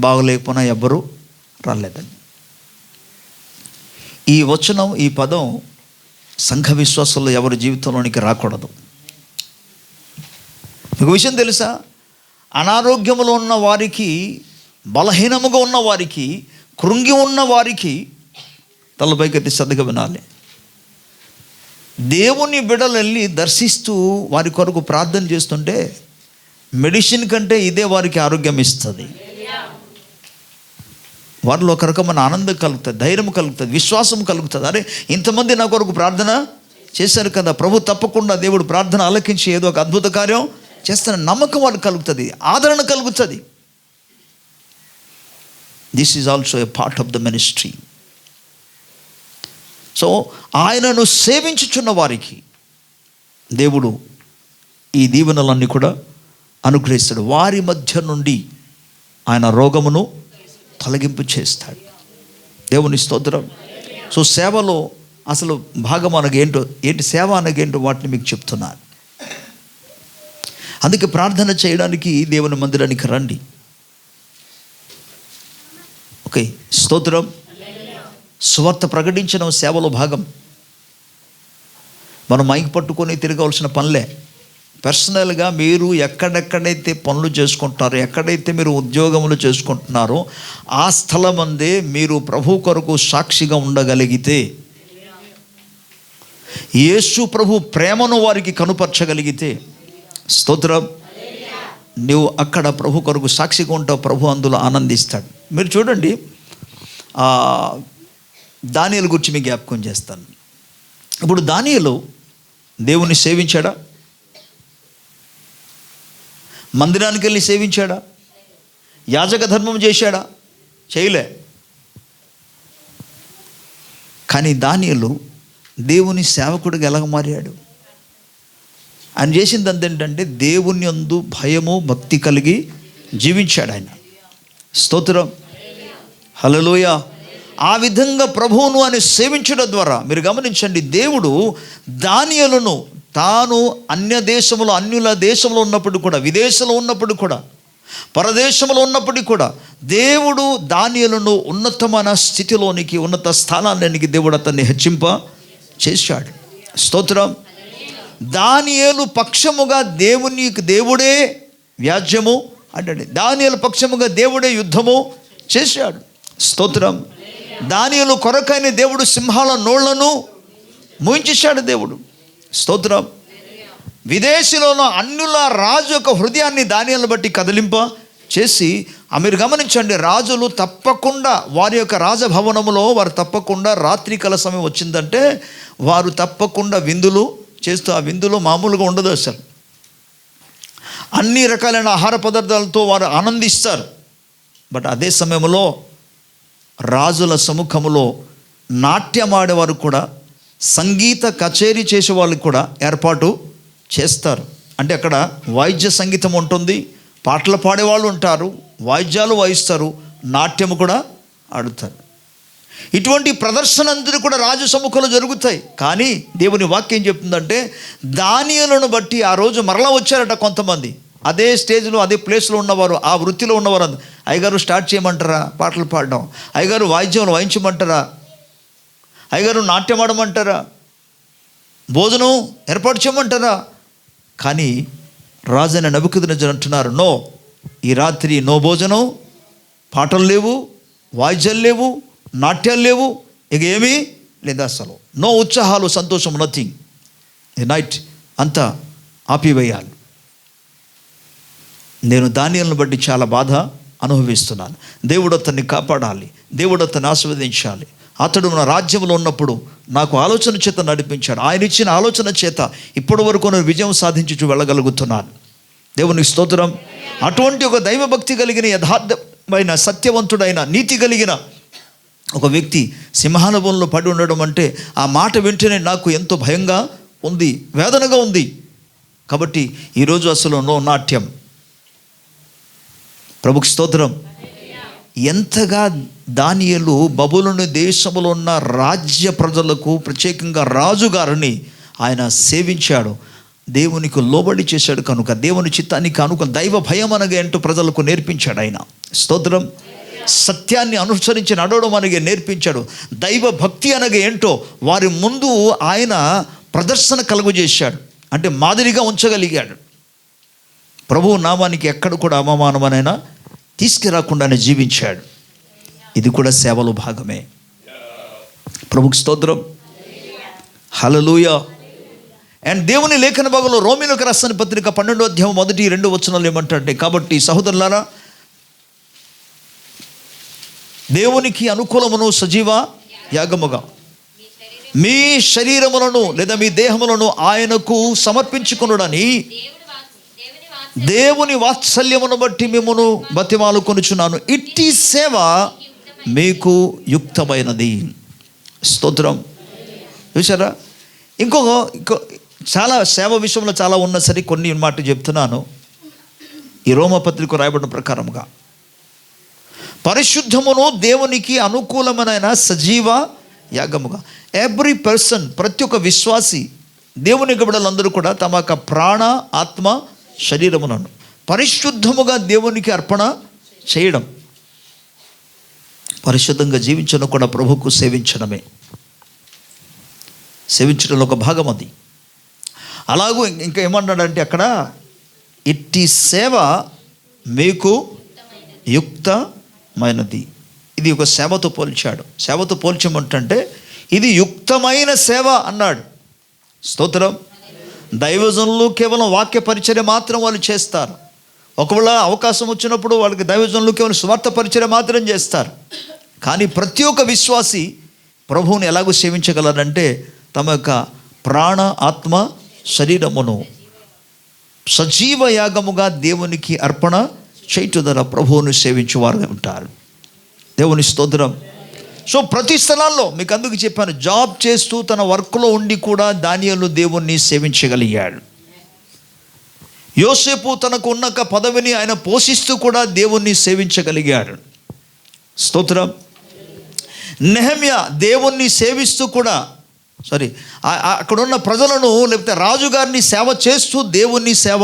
బాగలేకపోయినా ఎవ్వరు రాలేదని. ఈ వచనం, ఈ పదం సంఘ విశ్వాసంలో ఎవరి జీవితంలోనికి రాకూడదు. మీకు విషయం తెలుసా? అనారోగ్యములో ఉన్న వారికి, బలహీనముగా ఉన్న వారికి, కృంగి ఉన్న వారికి తలపైకెత్తి శ్రద్ధగా వినాలి. దేవుని బిడ్డలు వెళ్ళి దర్శిస్తూ వారి కొరకు ప్రార్థన చేస్తుంటే మెడిసిన్ కంటే ఇదే వారికి ఆరోగ్యం ఇస్తుంది. వారిలో ఒక రకమైన ఆనందం కలుగుతుంది, ధైర్యం కలుగుతుంది, విశ్వాసం కలుగుతుంది. అరే, ఇంతమంది నా కొరకు ప్రార్థన చేశారు కదా, ప్రభు తప్పకుండా దేవుడు ప్రార్థన ఆలకించి ఏదో ఒక అద్భుత కార్యం చేస్తున్న నమ్మకం వాళ్ళకి కలుగుతుంది, ఆదరణ కలుగుతుంది. This is also a part of the ministry. So ఆయనను సేవించుచున్న వారికి దేవుడు ఈ దీవెనలన్నీ కూడా అనుగ్రహిస్తాడు. వారి మధ్య నుండి ఆయన రోగమును తొలగింపు చేస్తాడు. దేవుని స్తోత్రం. సో సేవలో అసలు భాగం అనగేంటో, ఏంటి సేవ అనగేంటో వాటిని మీకు చెప్తున్నాను. అందుకే ప్రార్థన చేయడానికి దేవుని మందిరానికి రండి. ఓకే, స్తోత్రం. సువార్త ప్రకటించడం సేవలో భాగం. మనం మైక్ పట్టుకొని తిరగవలసిన పనులే. పర్సనల్గా మీరు ఎక్కడెక్కడైతే పనులు చేసుకుంటున్నారో, ఎక్కడైతే మీరు ఉద్యోగములు చేసుకుంటున్నారో ఆ స్థలం అందే మీరు ప్రభు కొరకు సాక్షిగా ఉండగలిగితే, యేసు ప్రభు ప్రేమను వారికి కనుపరచగలిగితే, స్తోత్రం, నువ్వు అక్కడ ప్రభు కొరకు సాక్షిగా ఉంటావు. ప్రభు అందులో ఆనందిస్తాడు. మీరు చూడండి, దానియేలు గురించి మీకు జ్ఞాపకం చేస్తాను. ఇప్పుడు దానియేలు దేవుణ్ణి సేవించాడా? మందిరానికి వెళ్ళి సేవించాడా? యాజక ధర్మం చేశాడా? చేయలే. కానీ దానియేలు దేవుని సేవకుడిగా ఎలాగ మారాడు? ఆయన చేసింది అంతేంటంటే దేవుని యందు భయము భక్తి కలిగి జీవించాడు ఆయన. స్తోత్రం, హల్లెలూయా. ఆ విధంగా ప్రభువును ఆయన సేవించడం ద్వారా మీరు గమనించండి, దేవుడు దానియేలును తాను అన్యుల దేశంలో ఉన్నప్పుడు కూడా, విదేశంలో ఉన్నప్పుడు కూడా, పరదేశంలో ఉన్నప్పటికీ కూడా దేవుడు దానియేలును ఉన్నతమైన స్థితిలోనికి, ఉన్నత స్థానానికి దేవుడు అతన్ని హెచ్చింప చేశాడు. స్తోత్రం. దానియేలు పక్షముగా దేవుడే వ్యాజ్యము అంటే దానియేలు పక్షముగా దేవుడే యుద్ధము చేశాడు. స్తోత్రం. దానియేలు కొరకైన దేవుడు సింహాల నోళ్లను మూయించేశాడు దేవుడు. స్తోత్రం. విదేశీలోనూ అన్యుల రాజు యొక్క హృదయాన్ని దానియేలును బట్టి కదిలింప చేసి, మీరు గమనించండి, రాజులు తప్పకుండా వారి యొక్క రాజభవనములో వారు తప్పకుండా రాత్రికాల సమయం వచ్చిందంటే వారు తప్పకుండా విందులు చేస్తూ, ఆ విందులో మామూలుగా ఉండదు అసలు. అన్ని రకాలైన ఆహార పదార్థాలతో వారు ఆనందిస్తారు. బట్ అదే సమయంలో రాజుల సముఖములో నాట్యమాడేవారు కూడా, సంగీత కచేరీ చేసే వాళ్ళు కూడా ఏర్పాటు చేస్తారు. అంటే అక్కడ వాయిద్య సంగీతం ఉంటుంది, పాటలు పాడేవాళ్ళు ఉంటారు, వాయిద్యాలు వాయిస్తారు, నాట్యము కూడా ఆడుతారు. ఇటువంటి ప్రదర్శన అందరూ కూడా రాజు సముఖంలో జరుగుతాయి. కానీ దేవుని వాక్యం చెప్తుందంటే దానియేలును బట్టి ఆ రోజు మరలా వచ్చారట కొంతమంది. అదే స్టేజ్లో అదే ప్లేస్లో ఉన్నవారు, ఆ వృత్తిలో ఉన్నవారు. అయ్యగారు స్టార్ట్ చేయమంటారా పాటలు పాడడం? అయ్యగారు వాయిద్యం వాయించమంటారా? అయ్యగారు నాట్యం ఆడమంటారా? భోజనం ఏర్పాటు చేయమంటారా? కానీ రాజైన నెబుకద్నెజరు అంటున్నారు, నో, ఈ రాత్రి నో భోజనం, పాటలు లేవు, వాయిద్యాలు లేవు, నాట్యాలు లేవు, ఇక ఏమీ లేదు అసలు. నో ఉత్సాహాలు, సంతోషం, నథింగ్. ఈ నైట్ అంతా ఆపివేయాలి. నేను దానియేలును బట్టి చాలా బాధ అనుభవిస్తున్నాను. దేవుడు అతన్ని కాపాడాలి, దేవుడు అతన్ని ఆశీర్వదించాలి. అతడు నా రాజ్యంలో ఉన్నప్పుడు నాకు ఆలోచన చేత నడిపించాడు. ఆయన ఇచ్చిన ఆలోచన చేత ఇప్పటి వరకు నేను విజయం సాధించి వెళ్ళగలుగుతున్నాను. దేవునికి స్తోత్రం. అటువంటి ఒక దైవభక్తి కలిగిన, యథార్థమైన, సత్యవంతుడైన, నీతి కలిగిన ఒక వ్యక్తి సింహానుభవంలో పడి ఉండడం అంటే ఆ మాట వింటేనే నాకు ఎంతో భయంగా ఉంది, వేదనగా ఉంది. కాబట్టి ఈరోజు అసలు నో నాట్యం. ప్రభుకి స్తోత్రం. ఎంతగా దానియేలు బబులోను దేశంలో ఉన్న రాజ్య ప్రజలకు, ప్రత్యేకంగా రాజుగారిని ఆయన సేవించాడు, దేవునికి లోబడి చేశాడు. కనుక దేవుని చిత్తానికి అనుకూల దైవ భయం అనగా ఏంటో ప్రజలకు నేర్పించాడు ఆయన. స్తోత్రం. సత్యాన్ని అనుసరించి నడవడం అనగా నేర్పించాడు. దైవ భక్తి అనగా ఏంటో వారి ముందు ఆయన ప్రదర్శన కలుగజేశాడు, అంటే మాదిరిగా ఉంచగలిగాడు. ప్రభువు నామానికి ఎక్కడ కూడా అవమానమనైనా తీసుకురాకుండానే జీవించాడు. ఇది కూడా సేవలో భాగమే. ప్రభుకి స్తోత్రం, హల్లెలూయా. అండ్ దేవుని లేఖన భాగంలో రోమీయులకు రాసిన పత్రిక 12వ అధ్యాయం 1-2 వచనాలు ఏమంటారంటే, కాబట్టి సహోదరులారా, దేవునికి అనుకూలమును సజీవ యాగముగా మీ శరీరములను లేదా మీ దేహములను ఆయనకు సమర్పించుకొనుడని దేవుని వాత్సల్యమును బట్టి మిమ్మును బతిమాలుకొనుచున్నాను. ఇట్టి సేవ మీకు యుక్తమైనది. స్తోత్రం. చూసారా? ఇంకో చాలా సేవ విషయంలో చాలా ఉన్న సరే కొన్ని మాట చెప్తున్నాను. ఈ రోమపత్రిక రాయబడిన ప్రకారంగా పరిశుద్ధమును దేవునికి అనుకూలమైన సజీవ యాగముగా ఎవ్రీ పర్సన్, ప్రతి ఒక్క విశ్వాసి, దేవుని బిడ్డలందరూ కూడా తమ యొక్క ప్రాణ, ఆత్మ, శరీరములను పరిశుద్ధముగా దేవునికి అర్పణ చేయడం, పరిశుద్ధంగా జీవించడం కూడా ప్రభువుకు సేవించడమే. సేవించడంలో ఒక భాగం అది. అలాగూ ఇంకా ఏమన్నాడంటే అక్కడ, ఇట్టి సేవ మీకు యుక్తమైనది. ఇది ఒక సేవతో పోల్చాడు. సేవతో పోల్చమంటే ఇది యుక్తమైన సేవ అన్నాడు. స్తోత్రం. దైవజనులు కేవలం వాక్య పరిచర్య మాత్రం వాళ్ళు చేస్తారు. ఒకవేళ అవకాశం వచ్చినప్పుడు వాళ్ళకి దైవజనులు కేవలం స్వార్థ పరిచర్య మాత్రం చేస్తారు. కానీ ప్రతి ఒక్క విశ్వాసి ప్రభువుని ఎలాగో సేవించగలరంటే తమ యొక్క ప్రాణ, ఆత్మ, శరీరమును సజీవ యాగముగా దేవునికి అర్పణ చేయటం ద్వారా ప్రభువును సేవించేవారుగా ఉంటారు. దేవుని స్తోత్రం. సో ప్రతి స్థలాల్లో మీకు అందుకు చెప్పాను, జాబ్ చేస్తూ తన వర్క్లో ఉండి కూడా దానియేలు దేవుణ్ణి సేవించగలిగాడు. యోసేపు తనకు ఉన్న పదవిని ఆయన పోషిస్తూ కూడా దేవుణ్ణి సేవించగలిగాడు. స్తోత్రం. నెహెమ్యా దేవుణ్ణి సేవిస్తూ కూడా అక్కడ ఉన్న ప్రజలను లేకపోతే రాజుగారిని సేవ చేస్తూ దేవుణ్ణి సేవ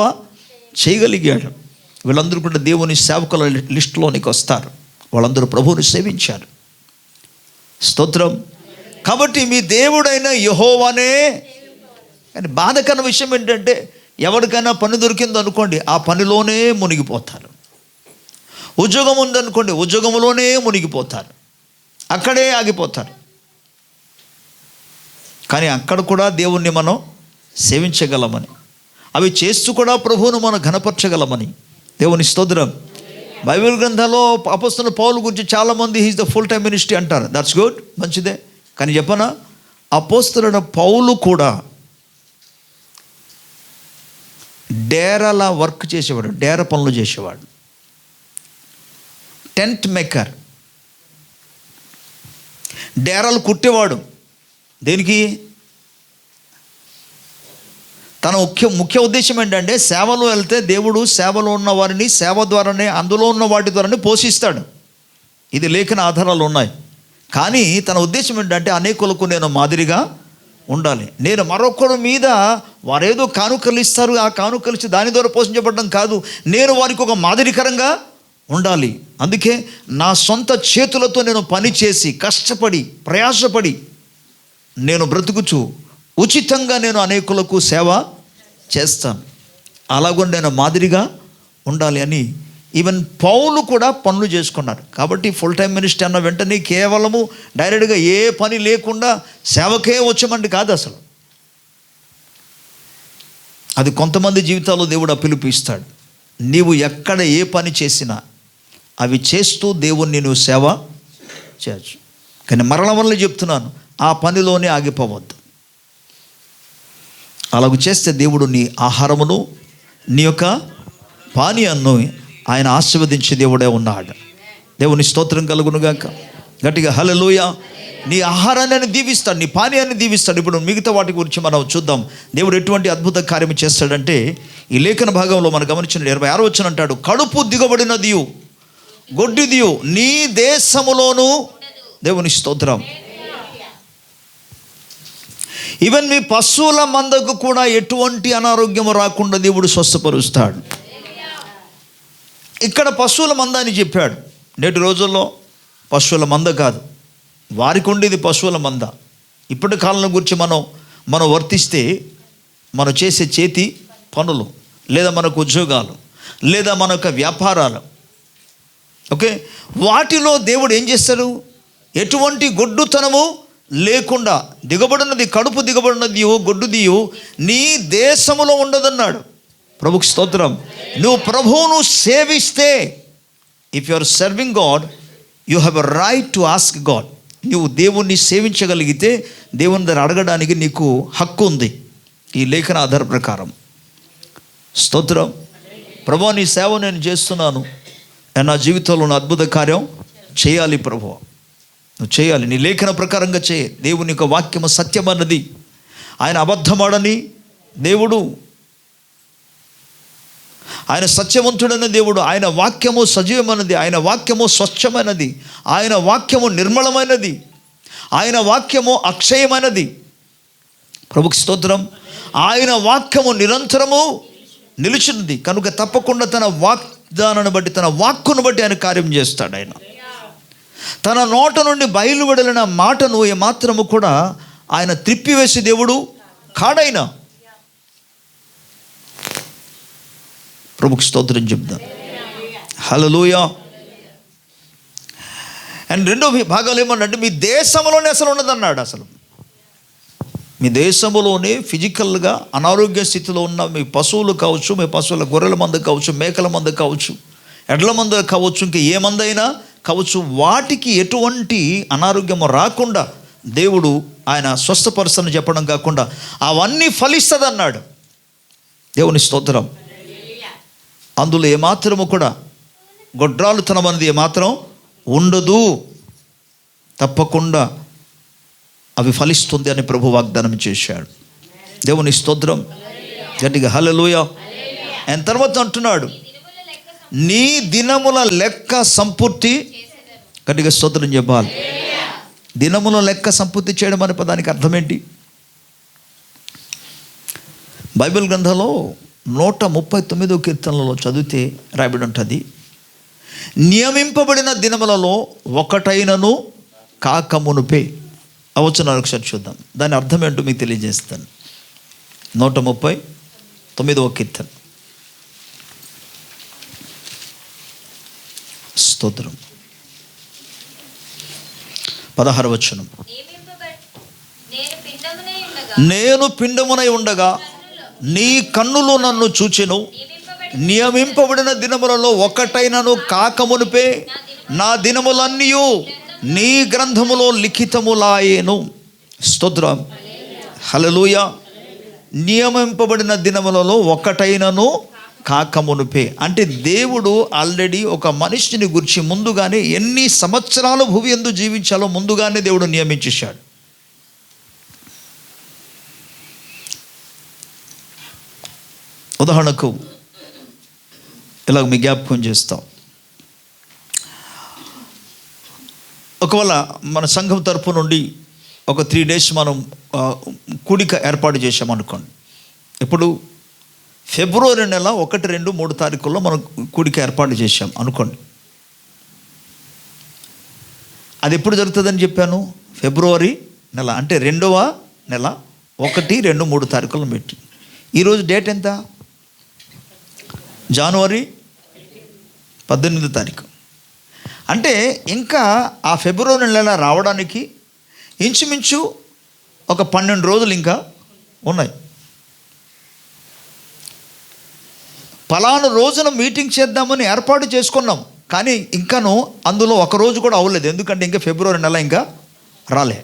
చేయగలిగాడు. వీళ్ళందరూ కూడా దేవుని సేవకుల లిస్టులోనికి వస్తారు. వాళ్ళందరూ ప్రభువుని సేవించారు. స్తోత్రం. కాబట్టి మీ దేవుడైన యెహోవానే. కానీ బాధకరమైన విషయం ఏంటంటే, ఎవరికైనా పని దొరికిందో అనుకోండి, ఆ పనిలోనే మునిగిపోతారు. ఉద్యోగం ఉందనుకోండి, ఉద్యోగంలోనే మునిగిపోతారు, అక్కడే ఆగిపోతారు. కానీ అక్కడ కూడా దేవుణ్ణి మనం సేవించగలమని, అవి చేస్తూ కూడా ప్రభువును మనం ఘనపరచగలమని దేవుని స్తోత్రం. బైబిల్ గ్రంథాల్లో అపొస్తలుడైన పౌలు గురించి చాలామంది he's the full time ministry అంటారు. దట్స్ గుడ్, మంచిదే. కానీ చెప్పనా, అపొస్తలుడైన పౌలు కూడా డేరాలా వర్క్ చేసేవాడు, డేరా పనులు చేసేవాడు. టెంట్ మేకర్, డేరాలు కుట్టేవాడు. దేనికి? తన ముఖ్య ఉద్దేశం ఏంటంటే, సేవలో వెళ్తే దేవుడు సేవలో ఉన్న వారిని సేవ ద్వారానే, అందులో ఉన్న వాటి ద్వారానే పోషిస్తాడు. ఇది లేఖన ఆధారాలు ఉన్నాయి. కానీ తన ఉద్దేశం ఏంటంటే, అనేకులకు నేను మాదిరిగా ఉండాలి. నేను మరొకరి మీద వారేదో కానుకలు ఇస్తారు, ఆ కానుకలు ఇచ్చి దాని ద్వారా పోషించబడడం కాదు, నేను వారికి ఒక మాదిరికరంగా ఉండాలి. అందుకే నా సొంత చేతులతో నేను పని చేసి కష్టపడి ప్రయాసపడి నేను బ్రతుకుచు ఉచితంగా నేను అనేకులకు సేవ చేస్తాను. అలాగూ నేను మాదిరిగా ఉండాలి అని ఈవెన్ పౌలు కూడా పనులు చేసుకున్నారు. కాబట్టి ఫుల్ టైం మినిస్ట్రీ అన్న వెంటనే కేవలము డైరెక్ట్గా ఏ పని లేకుండా సేవకే వచ్చామండి కాదు. అసలు అది కొంతమంది జీవితాల్లో దేవుడు పిలుపిస్తాడు. నీవు ఎక్కడ ఏ పని చేసినా అవి చేస్తూ దేవుణ్ణి నువ్వు సేవ చేయచ్చు. కానీ మరల వల్ల చెప్తున్నాను, ఆ పనిలోనే ఆగిపోవద్దు. అలాగ చేస్తే దేవుడు నీ ఆహారమును నీ యొక్క పానీయాన్ని ఆయన ఆశీర్వదించే దేవుడే ఉన్నాడు. దేవుని స్తోత్రం కలుగునుగాక. గట్టిగా హల్లెలూయా. నీ ఆహారాన్ని ఆయన దీవిస్తాడు, నీ పానీయాన్ని దీవిస్తాడు. ఇప్పుడు మిగతా వాటి గురించి మనం చూద్దాం. దేవుడు ఎటువంటి అద్భుత కార్యం చేస్తాడంటే, ఈ లేఖన భాగంలో మనం గమనించిన 26వ వచనం అంటాడు, కడుపు దిగబడినదియు గొడ్డిదియు నీ దేశములోను. దేవుని స్తోత్రం. ఈవెన్ మీ పశువుల మందకు కూడా ఎటువంటి అనారోగ్యము రాకుండా దేవుడు స్వస్థపరుస్తాడు. ఇక్కడ పశువుల మంద అని చెప్పాడు. నేటి రోజుల్లో పశువుల మంద కాదు, వారికి ఉండేది పశువుల మంద. ఇప్పటి కాలం గురించి మనం వర్తిస్తే, మనం చేసే చేతి పనులు, లేదా మనకు ఉద్యోగాలు, లేదా మన యొక్క వ్యాపారాలు, ఓకే, వాటిలో దేవుడు ఏం చేస్తాడు? ఎటువంటి గొడ్డుతనము లేకుండా దిగబడినది, కడుపు దిగబడినది గొడ్డుదియు నీ దేశములో ఉండదన్నాడు. ప్రభుకి స్తోత్రం. నువ్వు ప్రభువును సేవిస్తే, if you are serving God, you have a right to ask God. నువ్వు దేవుణ్ణి సేవించగలిగితే దేవుని దగ్గర అడగడానికి నీకు హక్కు ఉంది ఈ లేఖన ఆధార ప్రకారం. స్తోత్రం. ప్రభువా, నీ సేవ నేను చేస్తున్నాను, నా జీవితంలో నా అద్భుత కార్యం చేయాలి ప్రభువా, నువ్వు చేయాలి, నీ లేఖన ప్రకారంగా చేయి. దేవుని యొక్క వాక్యము సత్యమన్నది, ఆయన అబద్ధమాడని దేవుడు, ఆయన సత్యవంతుడైన దేవుడు. ఆయన వాక్యము సజీవమైనది, ఆయన వాక్యము స్వచ్ఛమైనది, ఆయన వాక్యము నిర్మలమైనది, ఆయన వాక్యము అక్షయమైనది. ప్రభుకి స్తోత్రం. ఆయన వాక్యము నిరంతరము నిలిచినది కనుక తప్పకుండా తన వాగ్దానాన్ని బట్టి, తన వాక్కును బట్టి ఆయన కార్యం చేస్తాడు. ఆయన తన నోట నుండి బయలువెడలిన మాటను ఏమాత్రము కూడా ఆయన త్రిప్పివేసే దేవుడు కాడైనా. ప్రభుకి స్తోత్రం చెప్దాం. హల్లెలూయా. అండ్ రెండో భాగాలు ఏమన్నాడంటే, మీ దేశంలోనే అసలు ఉన్నదన్నాడు. అసలు మీ దేశంలోనే ఫిజికల్గా అనారోగ్య స్థితిలో ఉన్న మీ పశువులు కావచ్చు, మీ పశువుల గొర్రెల మంద కావచ్చు, మేకల మంద కావచ్చు, ఎడ్ల మంద కావచ్చు, ఇంకా ఏ మందైనా కావచ్చు, వాటికి ఎటువంటి అనారోగ్యము రాకుండా దేవుడు ఆయన స్వస్థపరుస్తని చెప్పడం కాకుండా అవన్నీ ఫలిస్తుంది అన్నాడు. దేవుని స్తోత్రం. అందులో ఏమాత్రము కూడా గొడ్రాలుతనం అనేది ఏమాత్రం ఉండదు. తప్పకుండా అవి ఫలిస్తుంది అని ప్రభు వాగ్దానం చేశాడు. దేవుని స్తోత్రం. గట్టిగా హల్లెలూయా. ఆయన తర్వాత అంటున్నాడు, నీ దినముల లెక్క సంపూర్తి. గట్టిగా స్తోత్రం చెప్పాలి. దినముల లెక్క సంపూర్తి చేయడం అనే పదానికి అర్థం ఏంటి? బైబిల్ గ్రంథంలో 139వ కీర్తనలో చదివితే రాయబడి ఉంటుంది, నియమింపబడిన దినములలో ఒకటైనను కాకమునుపే. అవచనాలు ఒకసారి చూద్దాం, దాని అర్థం ఏంటో మీకు తెలియజేస్తాను. 139వ కీర్తన. స్తోత్రం. 16వ వచనం, నేను పిండమునై ఉండగా నీ కన్నులు నన్ను చూచెను, నియమింపబడిన దినములలో ఒకటైనను కాకమునుపే నా దినములన్నీ నీ గ్రంథములో లిఖితములాయేను. స్తోత్రం. హల్లెలూయా. నియమింపబడిన దినములలో ఒకటైనను కాకమునుపే అంటే దేవుడు ఆల్రెడీ ఒక మనిషిని గురించి ముందుగానే ఎన్ని సంవత్సరాలు భూమి యందు జీవించాలో ముందుగానే దేవుడు నియమించేశాడు. ఉదాహరణకు ఇలాగ మీ జ్ఞాపకం చేస్తాం. ఒకవేళ మన సంఘం తరపు నుండి ఒక 3 days మనం కూడిక ఏర్పాటు చేసామనుకోండి. ఇప్పుడు ఫిబ్రవరి నెల 1, 2, 3 తారీఖుల్లో మనం కూడిక ఏర్పాటు చేశాం అనుకోండి. అది ఎప్పుడు జరుగుతుందని చెప్పాను? ఫిబ్రవరి నెల అంటే 2వ నెల 1, 2, 3 తారీఖులను పెట్టి. ఈరోజు డేట్ ఎంత? జనవరి 18వ తారీఖు. అంటే ఇంకా ఆ ఫిబ్రవరి నెల రావడానికి ఇంచుమించు ఒక 12 రోజులు ఇంకా ఉన్నాయి. పలానా రోజున మీటింగ్ చేద్దామని ఏర్పాటు చేసుకున్నాం, కానీ ఇంకాను అందులో ఒక రోజు కూడా అవ్వలేదు. ఎందుకంటే ఇంకా ఫిబ్రవరి నెల ఇంకా రాలే.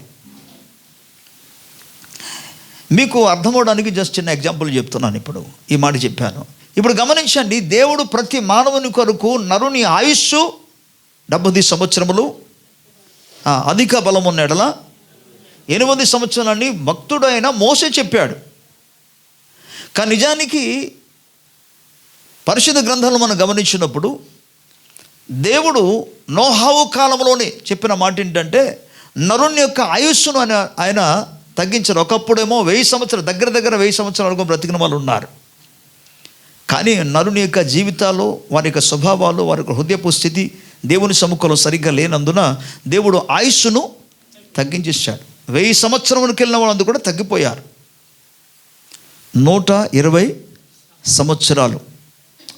మీకు అర్థమవడానికి జస్ట్ చిన్న ఎగ్జాంపుల్ చెప్తున్నాను. ఇప్పుడు ఈ మాట చెప్పాను. ఇప్పుడు గమనించండి, దేవుడు ప్రతి మానవుని కొరకు నరుని ఆయుస్సు 70 సంవత్సరములు, అధిక బలం ఉన్న ఎడల 8 సంవత్సరాలని భక్తుడైన మోసే చెప్పాడు. కానీ నిజానికి పరిశుద్ధ గ్రంథాలను మనం గమనించినప్పుడు దేవుడు నోహావు కాలంలోనే చెప్పిన మాట ఏంటంటే, నరుని యొక్క ఆయుస్సును ఆయన తగ్గించారు. ఒకప్పుడేమో 1000 సంవత్సరాలు, దగ్గర 1000 సంవత్సరాల వరకు బ్రతికిన వాళ్ళు ఉన్నారు. కానీ నరుని యొక్క జీవితాలు, వారి యొక్క స్వభావాలు, వారి యొక్క హృదయపు స్థితి దేవుని సముఖంలో సరిగ్గా లేనందున దేవుడు ఆయుస్సును తగ్గించేశాడు. 1000 సంవత్సరములకు వెళ్ళిన వాళ్ళందరూ కూడా తగ్గిపోయారు. 120 సంవత్సరాలు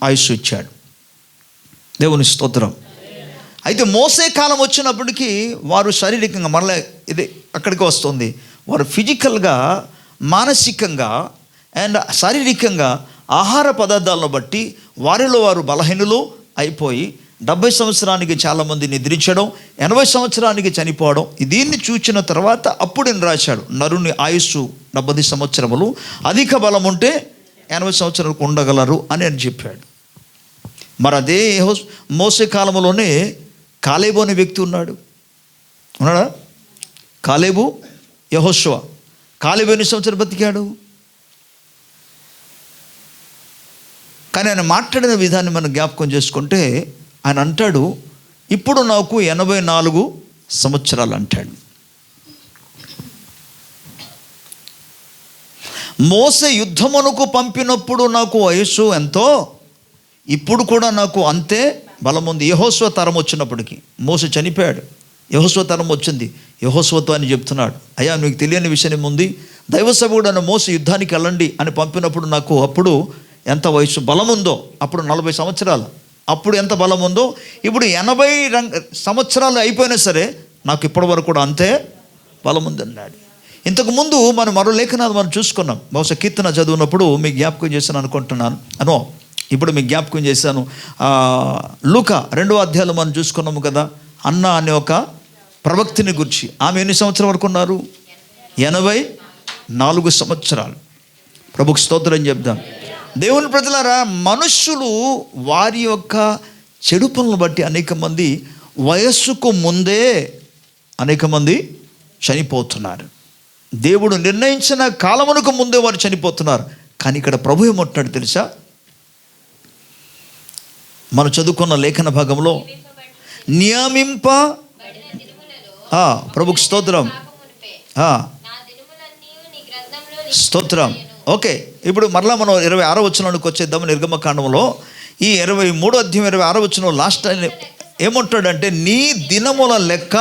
ఆయుస్సు ఇచ్చాడు. దేవుని స్తోత్రం. అయితే మోసే కాలం వచ్చినప్పటికీ వారు శారీరకంగా మరలా ఇది అక్కడికి వస్తుంది. వారు ఫిజికల్గా, మానసికంగా అండ్ శారీరకంగా ఆహార పదార్థాలను బట్టి వారిలో వారు బలహీనులు అయిపోయి 70 సంవత్సరానికి చాలామంది నిద్రించడం, 80 సంవత్సరానికి చనిపోవడం. దీన్ని చూచిన తర్వాత అప్పుడు నేను రాశాడు, నరుని ఆయుస్సు 70 సంవత్సరములు, అధిక బలం ఉంటే 80 సంవత్సరాలకు ఉండగలరు అని అని చెప్పాడు. మరి అదే మోసే కాలంలోనే కాలేబు అనే వ్యక్తి ఉన్నాడా? కాలేబు, యెహోషువ. కాలేబు ఎన్ని సంవత్సరాలు బతికాడు? కానీ ఆయన మాట్లాడిన విధాన్ని మనం జ్ఞాపకం చేసుకుంటే ఆయన అంటాడు, ఇప్పుడు నాకు 84 సంవత్సరాలు అంటాడు. మోసే యుద్ధమునకు పంపినప్పుడు నాకు వయస్సు ఎంతో, ఇప్పుడు కూడా నాకు అంతే బలం ఉంది. యెహోషువ తరం వచ్చినప్పటికీ, మోసే చనిపోయాడు, యెహోషువ తరం వచ్చింది. యెహోషువతో అని చెప్తున్నాడు, అయ్యా నీకు తెలియని విషయం ఏముంది, దైవసేవకుడు నన్ను మోసే యుద్ధానికి వెళ్ళండి అని పంపినప్పుడు నాకు అప్పుడు ఎంత వయసు బలం ఉందో, అప్పుడు 40 సంవత్సరాలు, అప్పుడు ఎంత బలం ఉందో ఇప్పుడు 80 సంవత్సరాలు అయిపోయినా సరే నాకు ఇప్పటి వరకు కూడా అంతే బలం ఉందన్నాడు. ఇంతకుముందు మనం మరో లేఖనాలు మనం చూసుకున్నాం. బహుశా కీర్తన చదివినప్పుడు మీకు జ్ఞాపకం చేశాను అనుకుంటున్నాను. ఇప్పుడు మీకు జ్ఞాపకం చేశాను. లూకా 2వ అధ్యాయంలో మనం చూసుకున్నాము కదా, అన్న అనే ఒక ప్రవక్తిని గురించి. ఆమె ఎన్ని సంవత్సరాల వరకు ఉన్నారు? 84 సంవత్సరాలు. ప్రభుకు స్తోత్రం చెప్దాం. దేవుని ప్రజలారా, మనుష్యులు వారి యొక్క చెడు పనులను బట్టి అనేక మంది వయస్సుకు ముందే అనేక మంది చనిపోతున్నారు. దేవుడు నిర్ణయించిన కాలమునకు ముందే వారు చనిపోతున్నారు. కానీ ఇక్కడ ప్రభు ఏమంటున్నాడు తెలుసా? మనం చదువుకున్న లేఖన భాగంలో నియమింప ప్రభుకు స్తోత్రం, స్తోత్రం. ఓకే, ఇప్పుడు మరలా మనం 26వ వచనానికి వచ్చేద్దాము. నిర్గమకాండంలో ఈ 23వ అధ్యాయం 26వ వచనం లాస్ట్ ఏమంటాడంటే నీ దినముల లెక్క.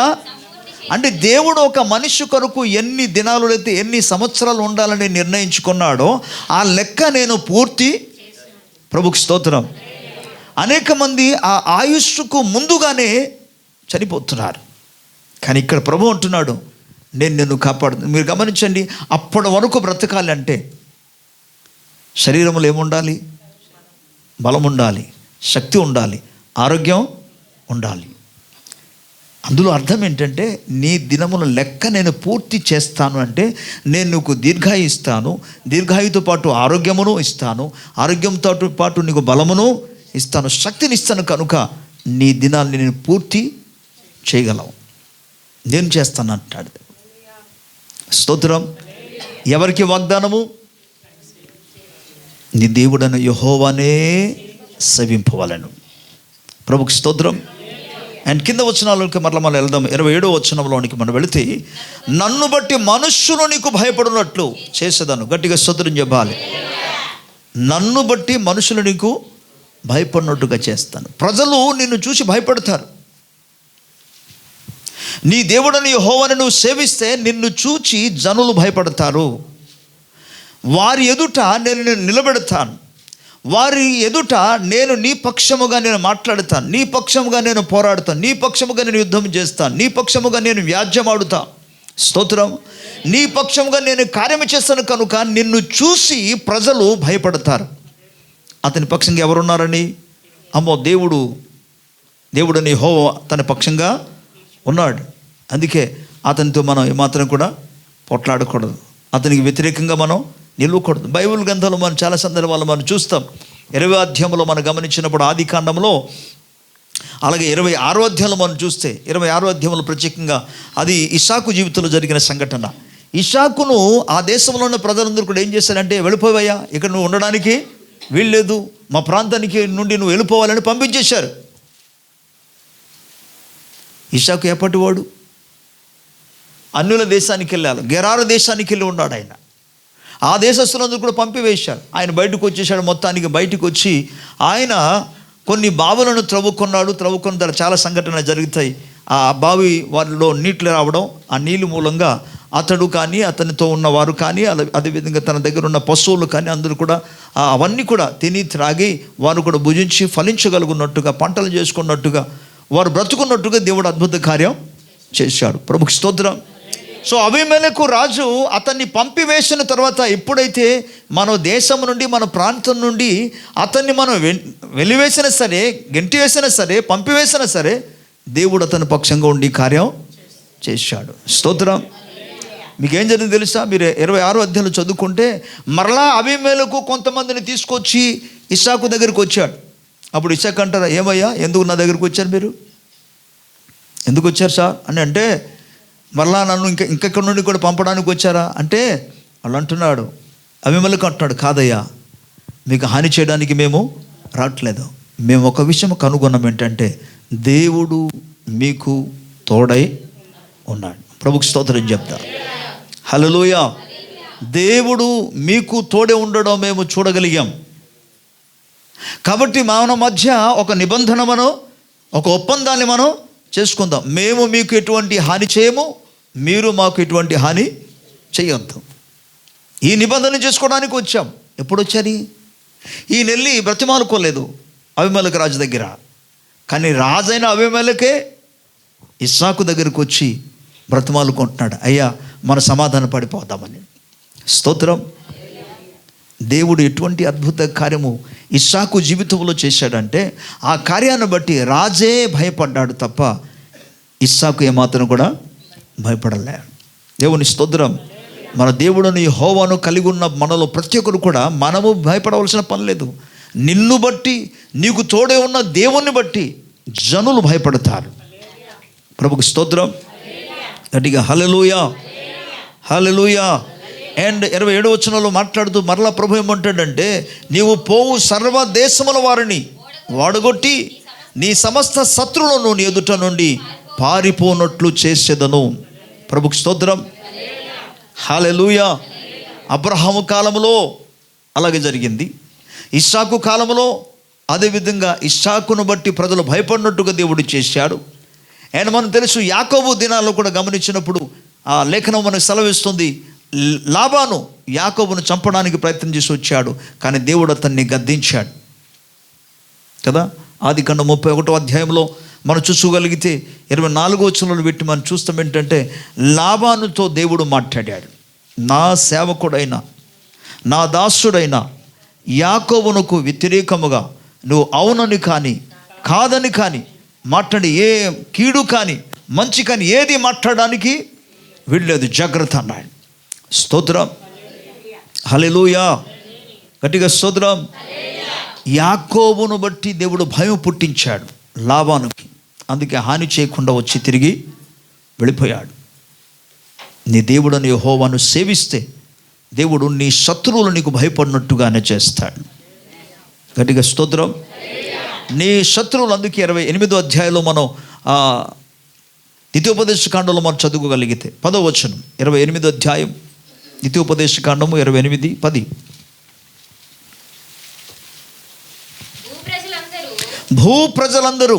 అంటే దేవుడు ఒక మనిషి కొరకు ఎన్ని దినాలు అయితే ఎన్ని సంవత్సరాలు ఉండాలని నిర్ణయించుకున్నాడో ఆ లెక్క నేను పూర్తి. ప్రభుకు స్తోత్రం. అనేక మంది ఆ ఆయుష్కు ముందుగానే చనిపోతున్నారు. కానీ ఇక్కడ ప్రభు అంటున్నాడు నేను నిన్ను కాపాడు. మీరు గమనించండి, అప్పటి వరకు బ్రతకాలి అంటే శరీరంలో ఏముండాలి? బలం ఉండాలి, శక్తి ఉండాలి, ఆరోగ్యం ఉండాలి. అందులో అర్థం ఏంటంటే నీ దినముల లెక్క నేను పూర్తి చేస్తాను అంటే నేను నీకు దీర్ఘాయు ఇస్తాను, దీర్ఘాయుతో పాటు ఆరోగ్యమును ఇస్తాను, ఆరోగ్యంతో పాటు నీకు బలమును ఇస్తాను, శక్తిని ఇస్తాను. కనుక నీ దినాల్ని నేను పూర్తి చేయగలవు, నేను చేస్తాను అంటాడు. స్తోత్రం. ఎవరికి వాగ్దానము? నీ దేవుడైన యెహోవానే సేవింపవలెను. ప్రభుకి స్తోత్రం. అండ్ కింద వచనాలకి మరలా వెళ్దాం. 27వ వచనంలోనికి మనం వెళితే నన్ను బట్టి మనుష్యులు నీకు భయపడినట్లు చేసేదాను. గట్టిగా స్తోత్రం చెప్పాలి. నన్ను బట్టి మనుషులు నీకు భయపడినట్టుగా చేస్తాను. ప్రజలు నిన్ను చూసి భయపడతారు. నీ దేవుడని యెహోవాను నువ్వు సేవిస్తే నిన్ను చూచి జనులు భయపడతారు. వారి ఎదుట నేను నిలబెడతాను, వారి ఎదుట నేను నీ పక్షముగా నేను మాట్లాడుతాను, నీ పక్షముగా నేను పోరాడుతాను, నీ పక్షముగా నేను యుద్ధం చేస్తాను, నీ పక్షముగా నేను వ్యాజ్యమాడుతా. స్తోత్రం. నీ పక్షముగా నేను కార్యము చేస్తాను కనుక నిన్ను చూసి ప్రజలు భయపడతారు. అతని పక్షంగా ఎవరున్నారని? అమ్మో, దేవుడని యెహోవా తన పక్షంగా ఉన్నాడు. అందుకే అతనితో మనం ఏమాత్రం కూడా పోట్లాడకూడదు, అతనికి వ్యతిరేకంగా మనం నిలవకూడదు. బైబిల్ గ్రంథంలో మనం చాలా సందర్భాలు మనం చూస్తాం. 20వ అధ్యాయంలో మనం గమనించినప్పుడు ఆది కాండంలో, అలాగే 26వ అధ్యాయంలో మనం చూస్తే 26వ అధ్యాయంలో ప్రత్యేకంగా అది ఇస్సాకు జీవితంలో జరిగిన సంఘటన. ఇస్సాకును ఆ దేశంలో ఉన్న ప్రజలందరూ కూడా ఏం చేశారంటే వెళ్ళిపోవయ్యా, ఇక్కడ నువ్వు ఉండడానికి వీల్లేదు, మా ప్రాంతానికి నుండి నువ్వు వెళ్ళిపోవాలని పంపించేశారు. ఇస్సాకు ఎప్పటివాడు? అన్యుల దేశానికి వెళ్ళాలి, గెరారు దేశానికి వెళ్ళి ఉన్నాడు ఆయన. ఆ దేశస్తులందరూ కూడా పంపివేశారు. ఆయన బయటకు వచ్చేసాడు. మొత్తానికి బయటకు వచ్చి ఆయన కొన్ని బావులను త్రవ్వుకున్నాడు. త్రవ్వుకున్న తర్వాత చాలా సంఘటనలు జరుగుతాయి. ఆ బావి వారిలో నీళ్ళు రావడం, ఆ నీళ్ళు మూలంగా అతడు కానీ అతనితో ఉన్నవారు కానీ అదేవిధంగా తన దగ్గర ఉన్న పశువులు కానీ అందరూ కూడా అవన్నీ కూడా తిని త్రాగి వారు కూడా భుజించి ఫలించగలుగున్నట్టుగా, పంటలు చేసుకున్నట్టుగా, వారు బ్రతుకున్నట్టుగా దేవుడు అద్భుత కార్యం చేశాడు. ప్రభుకి స్తోత్రం. సో అబీమెలెకు రాజు అతన్ని పంపివేసిన తర్వాత ఎప్పుడైతే మన దేశం నుండి మన ప్రాంతం నుండి అతన్ని మనం వెలివేసినా సరే, గెంటి వేసినా సరే, పంపివేసినా సరే దేవుడు అతని పక్షంగా ఉండి కార్యం చేశాడు. స్తోత్రం. మీకేం జరిగింది తెలుసా? మీరు 26వ అధ్యాయంలో చదువుకుంటే మరలా అబీమెలెకు కొంతమందిని తీసుకొచ్చి ఇస్సాకు దగ్గరికి వచ్చాడు. అప్పుడు ఇస్సాకు అంటారా, ఏమయ్యా ఎందుకు నా దగ్గరికి వచ్చారు, మీరు ఎందుకు వచ్చారు సార్ అని అంటే, మరలా నన్ను ఇంకెక్కడి నుండి కూడా పంపడానికి వచ్చారా అంటే వాళ్ళు అంటున్నాడు, అబీమెలెకు అంటున్నాడు, కాదయ్యా మీకు హాని చేయడానికి మేము రావట్లేదు, మేము ఒక విషయం కనుగొన్నాం ఏంటంటే దేవుడు మీకు తోడై ఉన్నాడు. ప్రభుకి స్తోత్రం చెప్తా. హల్లెలూయా. దేవుడు మీకు తోడే ఉండడం మేము చూడగలిగాం. కాబట్టి మన మధ్య ఒక నిబంధన, మనం ఒక ఒప్పందాన్ని మనం చేసుకుందాం. మేము మీకు ఎటువంటి హాని చేయము, మీరు మాకు ఎటువంటి హాని చేయొద్దు. ఈ నిబంధన చేసుకోవడానికి వచ్చాం. ఎప్పుడు వచ్చారు? ఈ నెల్లి బ్రతిమాలుకోలేదు అబీమెలెకు రాజు దగ్గర. కానీ రాజైన అబీమెలెకే ఇస్సాకు దగ్గరకు వచ్చి బ్రతిమాలుకుంటున్నాడు, అయ్యా మన సమాధాన పడిపోదామని. స్తోత్రం. దేవుడు ఎటువంటి అద్భుత కార్యము ఇస్సాకు జీవితంలో చేశాడంటే ఆ కార్యాన్ని బట్టి రాజే భయపడ్డాడు తప్ప ఇస్సాకు ఏమాత్రం కూడా భయపడలే. దేవుని స్తోత్రం. మన దేవుడిని యెహోవాను కలిగి ఉన్న మనలో ప్రతి ఒక్కరు కూడా మనము భయపడవలసిన పని లేదు. నిన్ను బట్టి, నీకు తోడే ఉన్న దేవుణ్ణి బట్టి జనులు భయపడతారు. ప్రభుకు స్తోత్రం. గట్టిగా హల్లెలూయా, హల్లెలూయా. అండ్ 27వ వచనంలో మాట్లాడుతూ మరలా ప్రభు ఏమంటాడంటే, నీవు పోవు సర్వ దేశముల వారిని వాడగొట్టి నీ సమస్త శత్రువులను నీ ఎదుట నుండి పారిపోనట్లు చేసేదను. ప్రభుకి స్తోత్రం, హల్లెలూయా. అబ్రహాము కాలంలో అలాగే జరిగింది, ఇస్సాకు కాలంలో అదేవిధంగా ఇస్సాకును బట్టి ప్రజలు భయపడినట్టుగా దేవుడు చేశాడు. అండ్ మనం తెలుసు యాకోబు దినాల్లో కూడా గమనించినప్పుడు ఆ లేఖనం మనకు సెలవిస్తుంది, లాబాను యాకోబును చంపడానికి ప్రయత్నం చేసి వచ్చాడు, కానీ దేవుడు అతన్ని గద్దించాడు కదా. ఆదికాండం 31వ అధ్యాయంలో మనం చూసుకోగలిగితే 24వ వచనంలో పెట్టి మనం చూస్తాం ఏంటంటే, లాబానుతో దేవుడు మాట్లాడాడు, నా సేవకుడైన నా దాసుడైన యాకోబునకు వ్యతిరేకముగా నువ్వు అవునని కానీ కాదని కానీ మాట్లాడి, ఏ కీడు కానీ మంచి కానీ ఏది మాట్లాడడానికి వీల్లేదు, జాగ్రత్త అన్నాడు. స్తోత్రం, హల్లెలూయా, గట్టిగా స్తోత్రం. యాకోబును బట్టి దేవుడు భయం పుట్టించాడు లాబానుకి, అందుకే హాని చేయకుండా వచ్చి తిరిగి వెళ్ళిపోయాడు. నీ దేవుడని యెహోవాను సేవిస్తే దేవుడు నీ శత్రువులు నీకు భయపడినట్టుగానే చేస్తాడు. గట్టిగా స్తోత్రం. నీ శత్రువులు, అందుకే 28వ అధ్యాయంలో మనం ద్వితీయోపదేశకాండంలో మనం చదువుకోగలిగితే 10వ వచనం, 28వ అధ్యాయం ద్వితీయోపదేశకాండము 28:10. భూప్రజలందరూ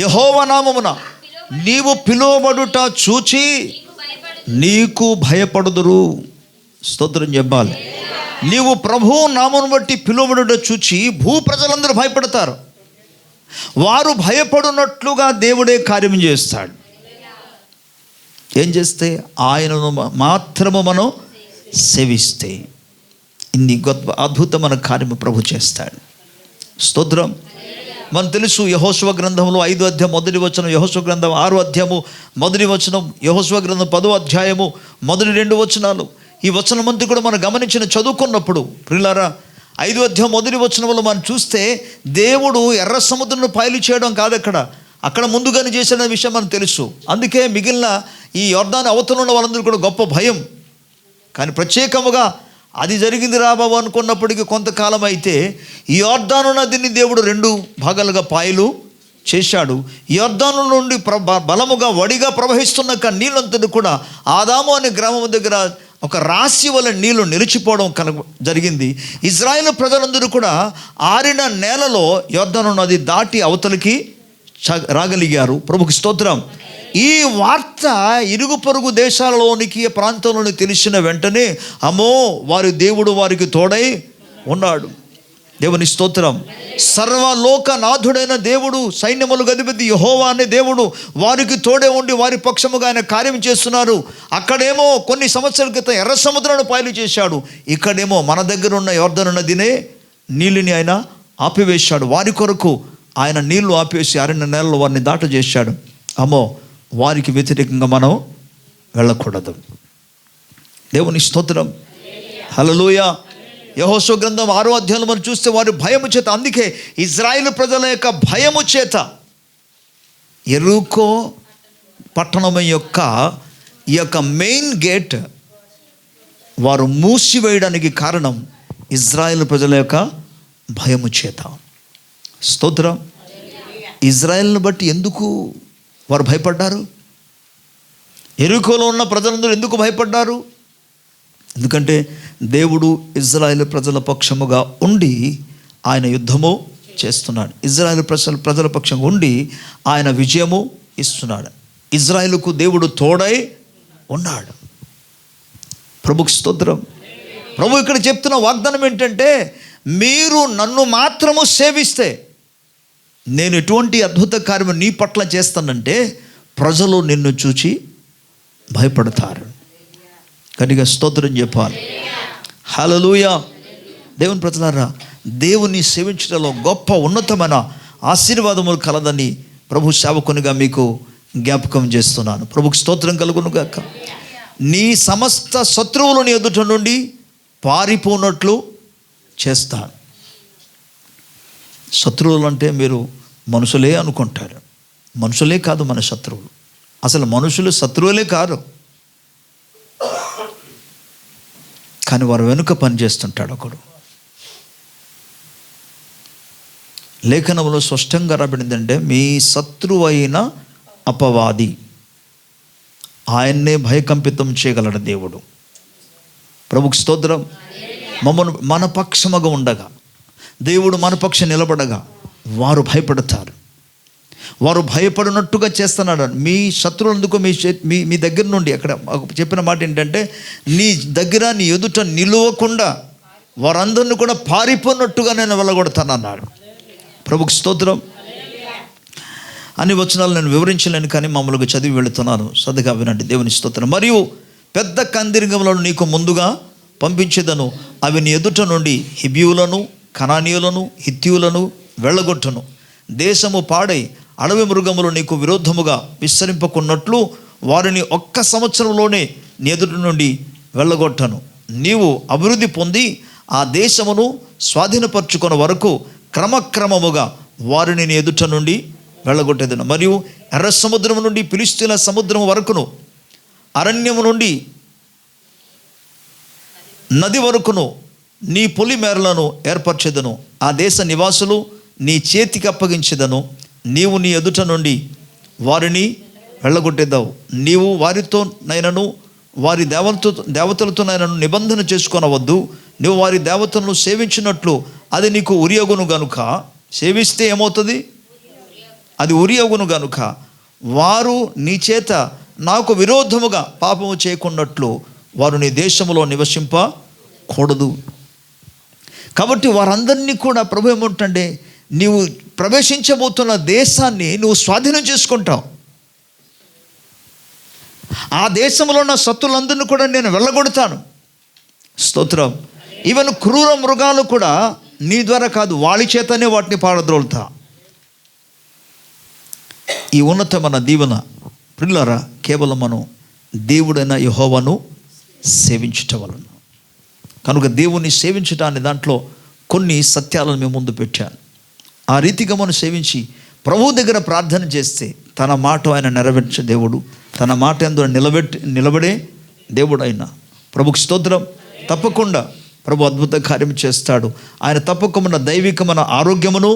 యెహోవా నామమున నీవు పిలువబడుట చూచి నీకు భయపడుదురు. స్తోత్రం చెప్పాలి. నీవు ప్రభువు నామమును బట్టి పిలువబడుట చూచి భూప్రజలందరూ భయపడతారు. వారు భయపడునట్లుగా దేవుడే కార్యం చేస్తాడు. ఏం చేస్తే? ఆయనను మాత్రము మనం సేవిస్తే ఇన్ని గొప్ప అద్భుతమైన కార్యము ప్రభు చేస్తాడు. స్తోత్రం. మనం తెలుసు యెహోషువ గ్రంథంలో 5వ అధ్యాయం 1వ వచనం, యెహోషువ గ్రంథం 6వ అధ్యాయము 1వ వచనం, యెహోషువ గ్రంథం 10వ అధ్యాయము 1-2 వచనాలు. ఈ వచనమంతా కూడా మనం గమనించిన చదువుకున్నప్పుడు ప్రియులారా, 5వ అధ్యాయం 1వ వచనంలో మనం చూస్తే దేవుడు ఎర్ర సముద్రంను పాయలు చేయడం కాదు, అక్కడ ముందుగానే చేసిన విషయం మనకు తెలుసు. అందుకే మిగిలిన ఈ యొర్దాను అవతల ఉన్న వాళ్ళందరూ కూడా గొప్ప భయం. కానీ ప్రత్యేకముగా అది జరిగింది రాబాబు అనుకున్నప్పటికీ కొంతకాలం అయితే ఈ యొర్దాను నదిని దేవుడు 2 భాగాలుగా పాయలు చేశాడు. యొర్దాను నుండి బలముగా వడిగా ప్రవహిస్తున్న నీళ్ళంతా కూడా ఆదాము అనే గ్రామం దగ్గర ఒక రాశి వల్ల నీళ్లు నిలిచిపోవడం జరిగింది. ఇజ్రాయేలు ప్రజలందరూ కూడా ఆరిన నేలలో యొర్దాను నది దాటి అవతలికి రాగలిగారు. ప్రభుకి స్తోత్రం. ఈ వార్త ఇరుగు పొరుగు దేశాలలోనికి ప్రాంతంలోని తెలిసిన వెంటనే, అమ్మో వారి దేవుడు వారికి తోడై ఉన్నాడు. దేవుని స్తోత్రం. సర్వలోకనాథుడైన దేవుడు, సైన్యములకు అధిపతి యెహోవా అనే దేవుడు వారికి తోడే ఉండి వారి పక్షముగా ఆయన కార్యం చేస్తున్నారు. అక్కడేమో కొన్ని సంవత్సరాల క్రితం ఎర్ర సముద్రాన్ని పాయలు చేశాడు, ఇక్కడేమో మన దగ్గర ఉన్న యొర్దాను నదినే నీళ్ళని ఆయన ఆపివేశాడు. వారి కొరకు ఆయన నీళ్లు ఆపేసి ఆరిన నెలలు వారిని దాట చేశాడు. అమ్మో వారికి వ్యతిరేకంగా మనం వెళ్ళకూడదు. దేవుని స్తోత్రం, హల్లెలూయా. యెహోషువ గ్రంథం 6వ అధ్యాయంలో మనం చూస్తే వారి భయము చేత, అందుకే ఇజ్రాయేలు ప్రజల యొక్క భయము చేత యెరికో పట్టణం యొక్క ఈ యొక్క మెయిన్ గేట్ వారు మూసివేయడానికి కారణం ఇజ్రాయేలు ప్రజల యొక్క భయము చేత. స్తోత్రం. ఇజ్రాయేల్ని బట్టి ఎందుకు వారు భయపడ్డారు? యెరికోలో ఉన్న ప్రజలందరూ ఎందుకు భయపడ్డారు? ఎందుకంటే దేవుడు ఇజ్రాయేలు ప్రజల పక్షముగా ఉండి ఆయన యుద్ధము చేస్తున్నాడు. ఇజ్రాయేలు ప్రజల పక్షంగా ఉండి ఆయన విజయము ఇస్తున్నాడు. ఇజ్రాయేలుకు దేవుడు తోడై ఉన్నాడు. ప్రభుకి స్తోత్రం. ప్రభు ఇక్కడ చెప్తున్న వాగ్దానం ఏంటంటే, మీరు నన్ను మాత్రము సేవిస్తే నేను ఎటువంటి అద్భుత కార్యము నీ పట్ల చేస్తానంటే ప్రజలు నిన్ను చూచి భయపడతారు. గట్టిగా స్తోత్రం చెప్పాలి. హల్లెలూయా. దేవుని ప్రజలారా, దేవుని సేవించడంలో గొప్ప ఉన్నతమైన ఆశీర్వాదములు కలదని ప్రభు సేవకునిగా మీకు జ్ఞాపకం చేస్తున్నాను. ప్రభుకి స్తోత్రం కలుగును గాక. నీ సమస్త శత్రువులని ఎదుట నుండి పారిపోనట్లు చేస్తాను. శత్రువులు అంటే మీరు మనుషులే అనుకుంటారు. మనుషులే కాదు మన శత్రువులు, అసలు మనుషులు శత్రువులే కారు, కానీ వారు వెనుక పనిచేస్తుంటాడు ఒకడు. లేఖనంలో స్పష్టంగా రాబడిందంటే మీ శత్రువు అయిన అపవాది ఆయన్నే భయకంపితం చేయగలడు దేవుడు. ప్రభుకి స్తోత్రం. మన పక్షముగా ఉండగా, దేవుడు మన పక్షం నిలబడగా వారు భయపడతారు. వారు భయపడినట్టుగా చేస్తున్నాడు. మీ శత్రువులందుకు మీ దగ్గర నుండి, అక్కడ చెప్పిన మాట ఏంటంటే, నీ దగ్గర నీ ఎదుట నిలువకుండా వారందరిని కూడా పారిపోయినట్టుగా నేను వెళ్ళగొడతానన్నాడు. ప్రభుకి స్తోత్రం. అన్ని వచనాలు నేను వివరించలేను, కానీ మామూలుగా చదివి వెళుతున్నాను, శ్రద్ధగా వినండి. దేవుని స్తోత్రం. మరియు పెద్ద కందిరింగములను నీకు ముందుగా పంపించేదను, అవి నీ ఎదుట నుండి హిబ్యూలను, కనానీయులను, హిత్తీయులను వెళ్ళగొట్టును. దేశము పాడై అడవి మృగములు నీకు విరోధముగా విస్తరింపకున్నట్లు వారిని 1 సంవత్సరంలోనే నీ ఎదుట నుండి వెళ్ళగొట్టను. నీవు అభివృద్ధి పొంది ఆ దేశమును స్వాధీనపరచుకున్న వరకు క్రమక్రమముగా వారిని నీ ఎదుట నుండి వెళ్ళగొట్టేదను. మరియు ఎర్ర సముద్రము నుండి ఫిలిష్తీయుల సముద్రము వరకును, అరణ్యము నుండి నది వరకును నీ పొలి మేరలను ఏర్పరచేదను. ఆ దేశ నివాసులు నీ చేతికి అప్పగించేదను. నీవు నీ ఎదుట నుండి వారిని వెళ్ళగొట్టేద్దావు. నీవు వారితో నైనను వారి దేవతలతో నైనను నిబంధన చేసుకొనవద్దు. నువ్వు వారి దేవతలను సేవించినట్లు అది నీకు ఉరియగును గనుక, సేవిస్తే ఏమవుతుంది? అది ఉరియగును గనుక వారు నీ చేత నాకు విరోధముగా పాపము చేయకున్నట్లు వారు నీ దేశంలో నివసింపకూడదు. కాబట్టి వారందరినీ కూడా ప్రభు ఏమంటే, నీవు ప్రవేశించబోతున్న దేశాన్ని నువ్వు స్వాధీనం చేసుకుంటావు. ఆ దేశంలో ఉన్న శత్రులందరినీ కూడా నేను వెళ్ళగొడతాను. స్తోత్రం. ఈవెన్ క్రూర మృగాలు కూడా నీ ద్వారా కాదు, వాళ్ళ చేతనే వాటిని పారద్రోలుతా. ఈ ఉన్నతమైన దీవెన ప్రియులారా కేవలం మనం దేవుడైన యెహోవాను సేవించటం వలన. కనుక దేవుణ్ణి సేవించటాన్ని దాంట్లో కొన్ని సత్యాలను మేము ముందు పెట్టాను. ఆ రీతిగా మనం సేవించి ప్రభు దగ్గర ప్రార్థన చేస్తే తన మాట ఆయన నెరవేర్చే దేవుడు, తన మాట యందు నిలబడే దేవుడు అయిన ప్రభుకి స్తోత్రం. తప్పకుండా ప్రభు అద్భుత కార్యం చేస్తాడు. ఆయన తప్పకుండా దైవికమైన ఆరోగ్యమును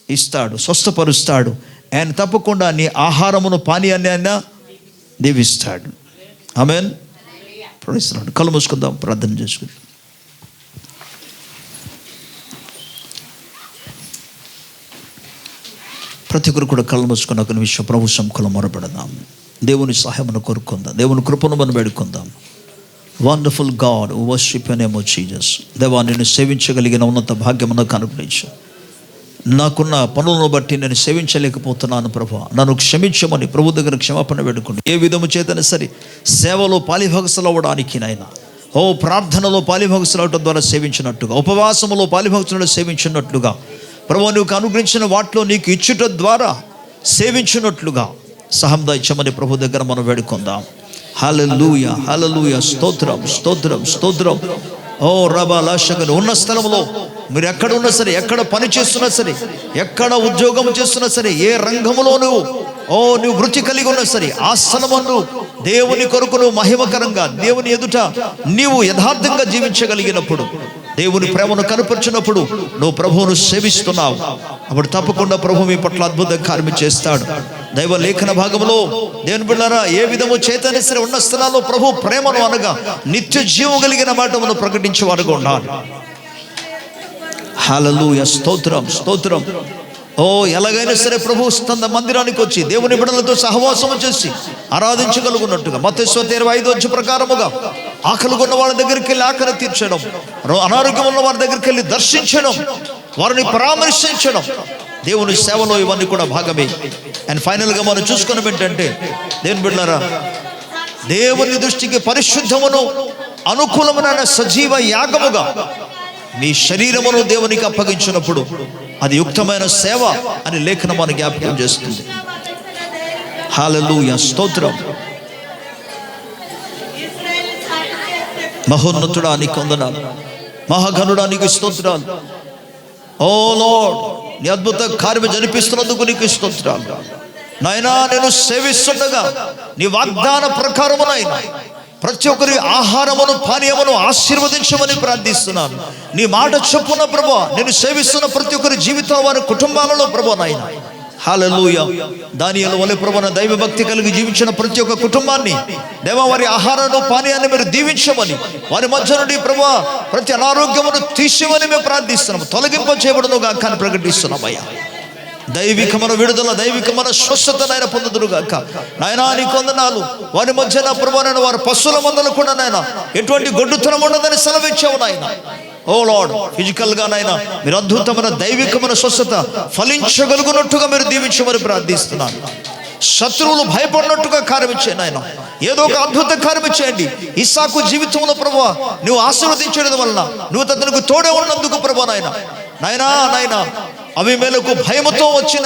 ఇస్తాడు, స్వస్థపరుస్తాడు. ఆయన తప్పకుండా నీ ఆహారమును, పానీయాన్ని ఆయన దీవిస్తాడు. ఆమేన్. ప్రైజ్. కళ్ళు మూసుకుందాం, ప్రార్థన చేసుకుందాం. ప్రతి ఒక్కరు కూడా కళ్ళు మూసుకుని ఒక నిమిషం ప్రభు సముఖంలో మొరపెడదాం. దేవుని సహాయమును కోరుకుందాం, దేవుని కృపను మనం వేడుకుందాం. Wonderful God, worship your name O Jesus. దేవా, నేను సేవించగలిగిన ఉన్నత భాగ్యము నాకు అనుగ్రహించు. నాకున్న పనులను బట్టి నేను సేవించలేకపోతున్నాను ప్రభు, నన్ను క్షమించమని ప్రభు దగ్గర క్షమాపణ వేడుకోండి. ఏ విధము చేతనే సరే సేవలో పాలిభాగస్తులు అవ్వడానికి నాయన, ప్రార్థనలో పాలిభాగస్తులు అవడం ద్వారా సేవించినట్టుగా, ఉపవాసములో పాలిభాగస్తులు సేవించినట్లుగా ప్రభు, నీకు అనుగ్రహించిన వాటిలో నీకు ఇచ్చుట ద్వారా సేవించినట్లుగా సహాయం దయచేయమని ప్రభు దగ్గర మనం వేడుకుందాం. హల్లెలూయా, హల్లెలూయా. స్తోత్రం, స్తోత్రం, స్తోత్రం. ఓ రబా లాషగను. ఉన్న స్థలంలో మీరు ఎక్కడ ఉన్నా సరే, ఎక్కడ పని చేస్తున్నా సరే, ఎక్కడ ఉద్యోగం చేస్తున్నా సరే, ఏ రంగంలో నువ్వు వృత్తి కలిగి ఉన్నా సరే, ఆ స్థలమందు దేవుని కొరకు నువ్వు మహిమకరంగా దేవుని ఎదుట నీవు యథార్థంగా జీవించగలిగినప్పుడు, దేవుని ప్రేమను కనపరిచినప్పుడు నువ్వు ప్రభువును సేవిస్తున్నావు. అప్పుడు తప్పకుండా ప్రభు మీ పట్ల అద్భుత కార్యం చేస్తాడు. దైవ లేఖన భాగంలో దేవుని బిడ్డలారా, ఏ విధము చేతనే సరే ఉన్న స్థలాల్లో ప్రభు ప్రేమను అనగా నిత్య జీవం కలిగిన మాటను ప్రకటించేవారుగా ఉండాలి. హల్లెలూయా. స్తోత్రం, స్తోత్రం. ఎలాగైనా సరే ప్రభు తన మందిరానికి వచ్చి దేవుని బిడ్డలతో సహవాసము చేసి ఆరాధించగలుగున్నట్టుగా మత్తయి 25 ప్రకారముగా ఆకలి ఉన్న వాళ్ళ దగ్గరికి వెళ్ళి ఆకలి తీర్చడం, అనారోగ్యం ఉన్న వారి దగ్గరికి వెళ్ళి దర్శించడం, వారిని పరామర్శించడం, దేవుని సేవలో ఇవన్నీ కూడా భాగమే. అండ్ ఫైనల్గా మనం చూసుకున్నాం ఏంటంటే, దేవుని బిడ్డలారా, దేవుని దృష్టికి పరిశుద్ధమును అనుకూలమైన సజీవ యాగముగా నీ శరీరమును దేవునికి అప్పగించినప్పుడు అది యుక్తమైన సేవ అని లేఖనం మన జ్ఞాపకం చేస్తుంది. హల్లెలూయా. స్తోత్రం. మహోన్నతుడా నీకు వందనాలు, మహాగణుడా నీకు స్తోత్రాలు. ఓ లార్డ్, నీ అద్భుత కార్యం జరిపిస్తున్నందుకు నీకు స్తోత్రాలు. నాయనా నేను సేవిస్తుండగా నీ వాగ్దాన ప్రకారమునైనా ప్రతి ఒక్కరి ఆహారమును పానీయమును ఆశీర్వదించమని ప్రార్థిస్తున్నాను. నీ మాట చొప్పున ప్రభువా నేను సేవిస్తున్న ప్రతి ఒక్కరి జీవితం వారి కుటుంబాలలో ప్రభువా నాయనా హల్లెలూయా. దానియేలు వలె ప్రభువా దైవ భక్తి కలిగి జీవించిన ప్రతి ఒక్క కుటుంబాన్ని దేవా వారి ఆహారాన్ని పానీయాన్ని మీరు దీవించమని, వారి మధ్య నుండి ప్రభువా ప్రతి అనారోగ్యమును తీసిమని మేము ప్రార్థిస్తున్నాము. తొలగింప చేయబడును గాక అని ప్రకటిస్తున్నామయ్యా. దైవికమైన విడుదల, దైవికమైన స్వస్థత నాయన పొందుదురుగాక. నాయనా నీ కొందనాలు. వారి మధ్య నా ప్రభువా వారి పశువుల మందలు కూడా నాయన ఎటువంటి గొడ్డుతనం ఉండదని సెలవిచ్చావు నాయన. ఓ లార్డ్, ఫిజికల్ గా నాయన మీరు అద్భుతమైన దైవికమైన స్వస్థత ఫలించగలుగునట్టుగా మీరు దీవించమని ప్రార్థిస్తున్నాను. శత్రువులు భయపడినట్టుగా కార్యమిచ్చేయండి నాయన. ఏదో ఒక అద్భుత కార్యమిచ్చేయండి. ఇస్సాకు జీవితంలో ప్రభువా నువ్వు ఆశీర్వదించడం వలన నువ్వు అతనికి తోడే ఉన్నందుకు ప్రభువా నాయన నాయనా అబీమెలెకు భయముతో వచ్చిన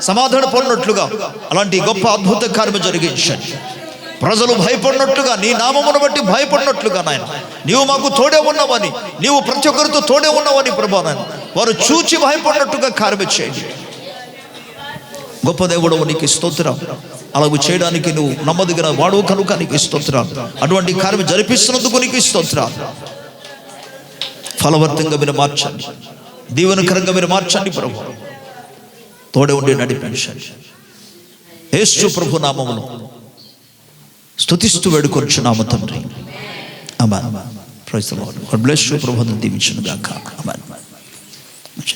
సమాధాన పడినట్లుగా అలాంటి గొప్ప అద్భుత కార్యం జరిగించండి. ప్రజలు భయపడినట్లుగా, నీ నామమును బట్టి భయపడినట్లుగా నాయన నీవు మాకు తోడే ఉన్నావని, నీవు ప్రతి ఒక్కరితో తోడే ఉన్నావని ప్రభువా నాయన వారు చూచి భయపడినట్టుగా కార్యం చేయండి. గొప్ప దేవుడవు నీకు స్తోత్రం. అలాగూ చేయడానికి నువ్వు నమ్మదగిన వాడు కనుక నీకు స్తోత్రం. అటువంటి కార్యం జరిపిస్తున్నందుకు నీకు స్తోత్రం. ఫలవర్తంగా మీరు మార్చండి, దీవెనకరంగా మీరు మార్చండి ప్రభు. తోడే ఉండి నడిపించండి. యేసు ప్రభు నామములో స్తుతిస్తూ వేడుకొనుచున్నాము తండ్రి. ఆమేన్. Praise the Lord. God bless you. ప్రభువును దీవించును గాక. ఆమేన్.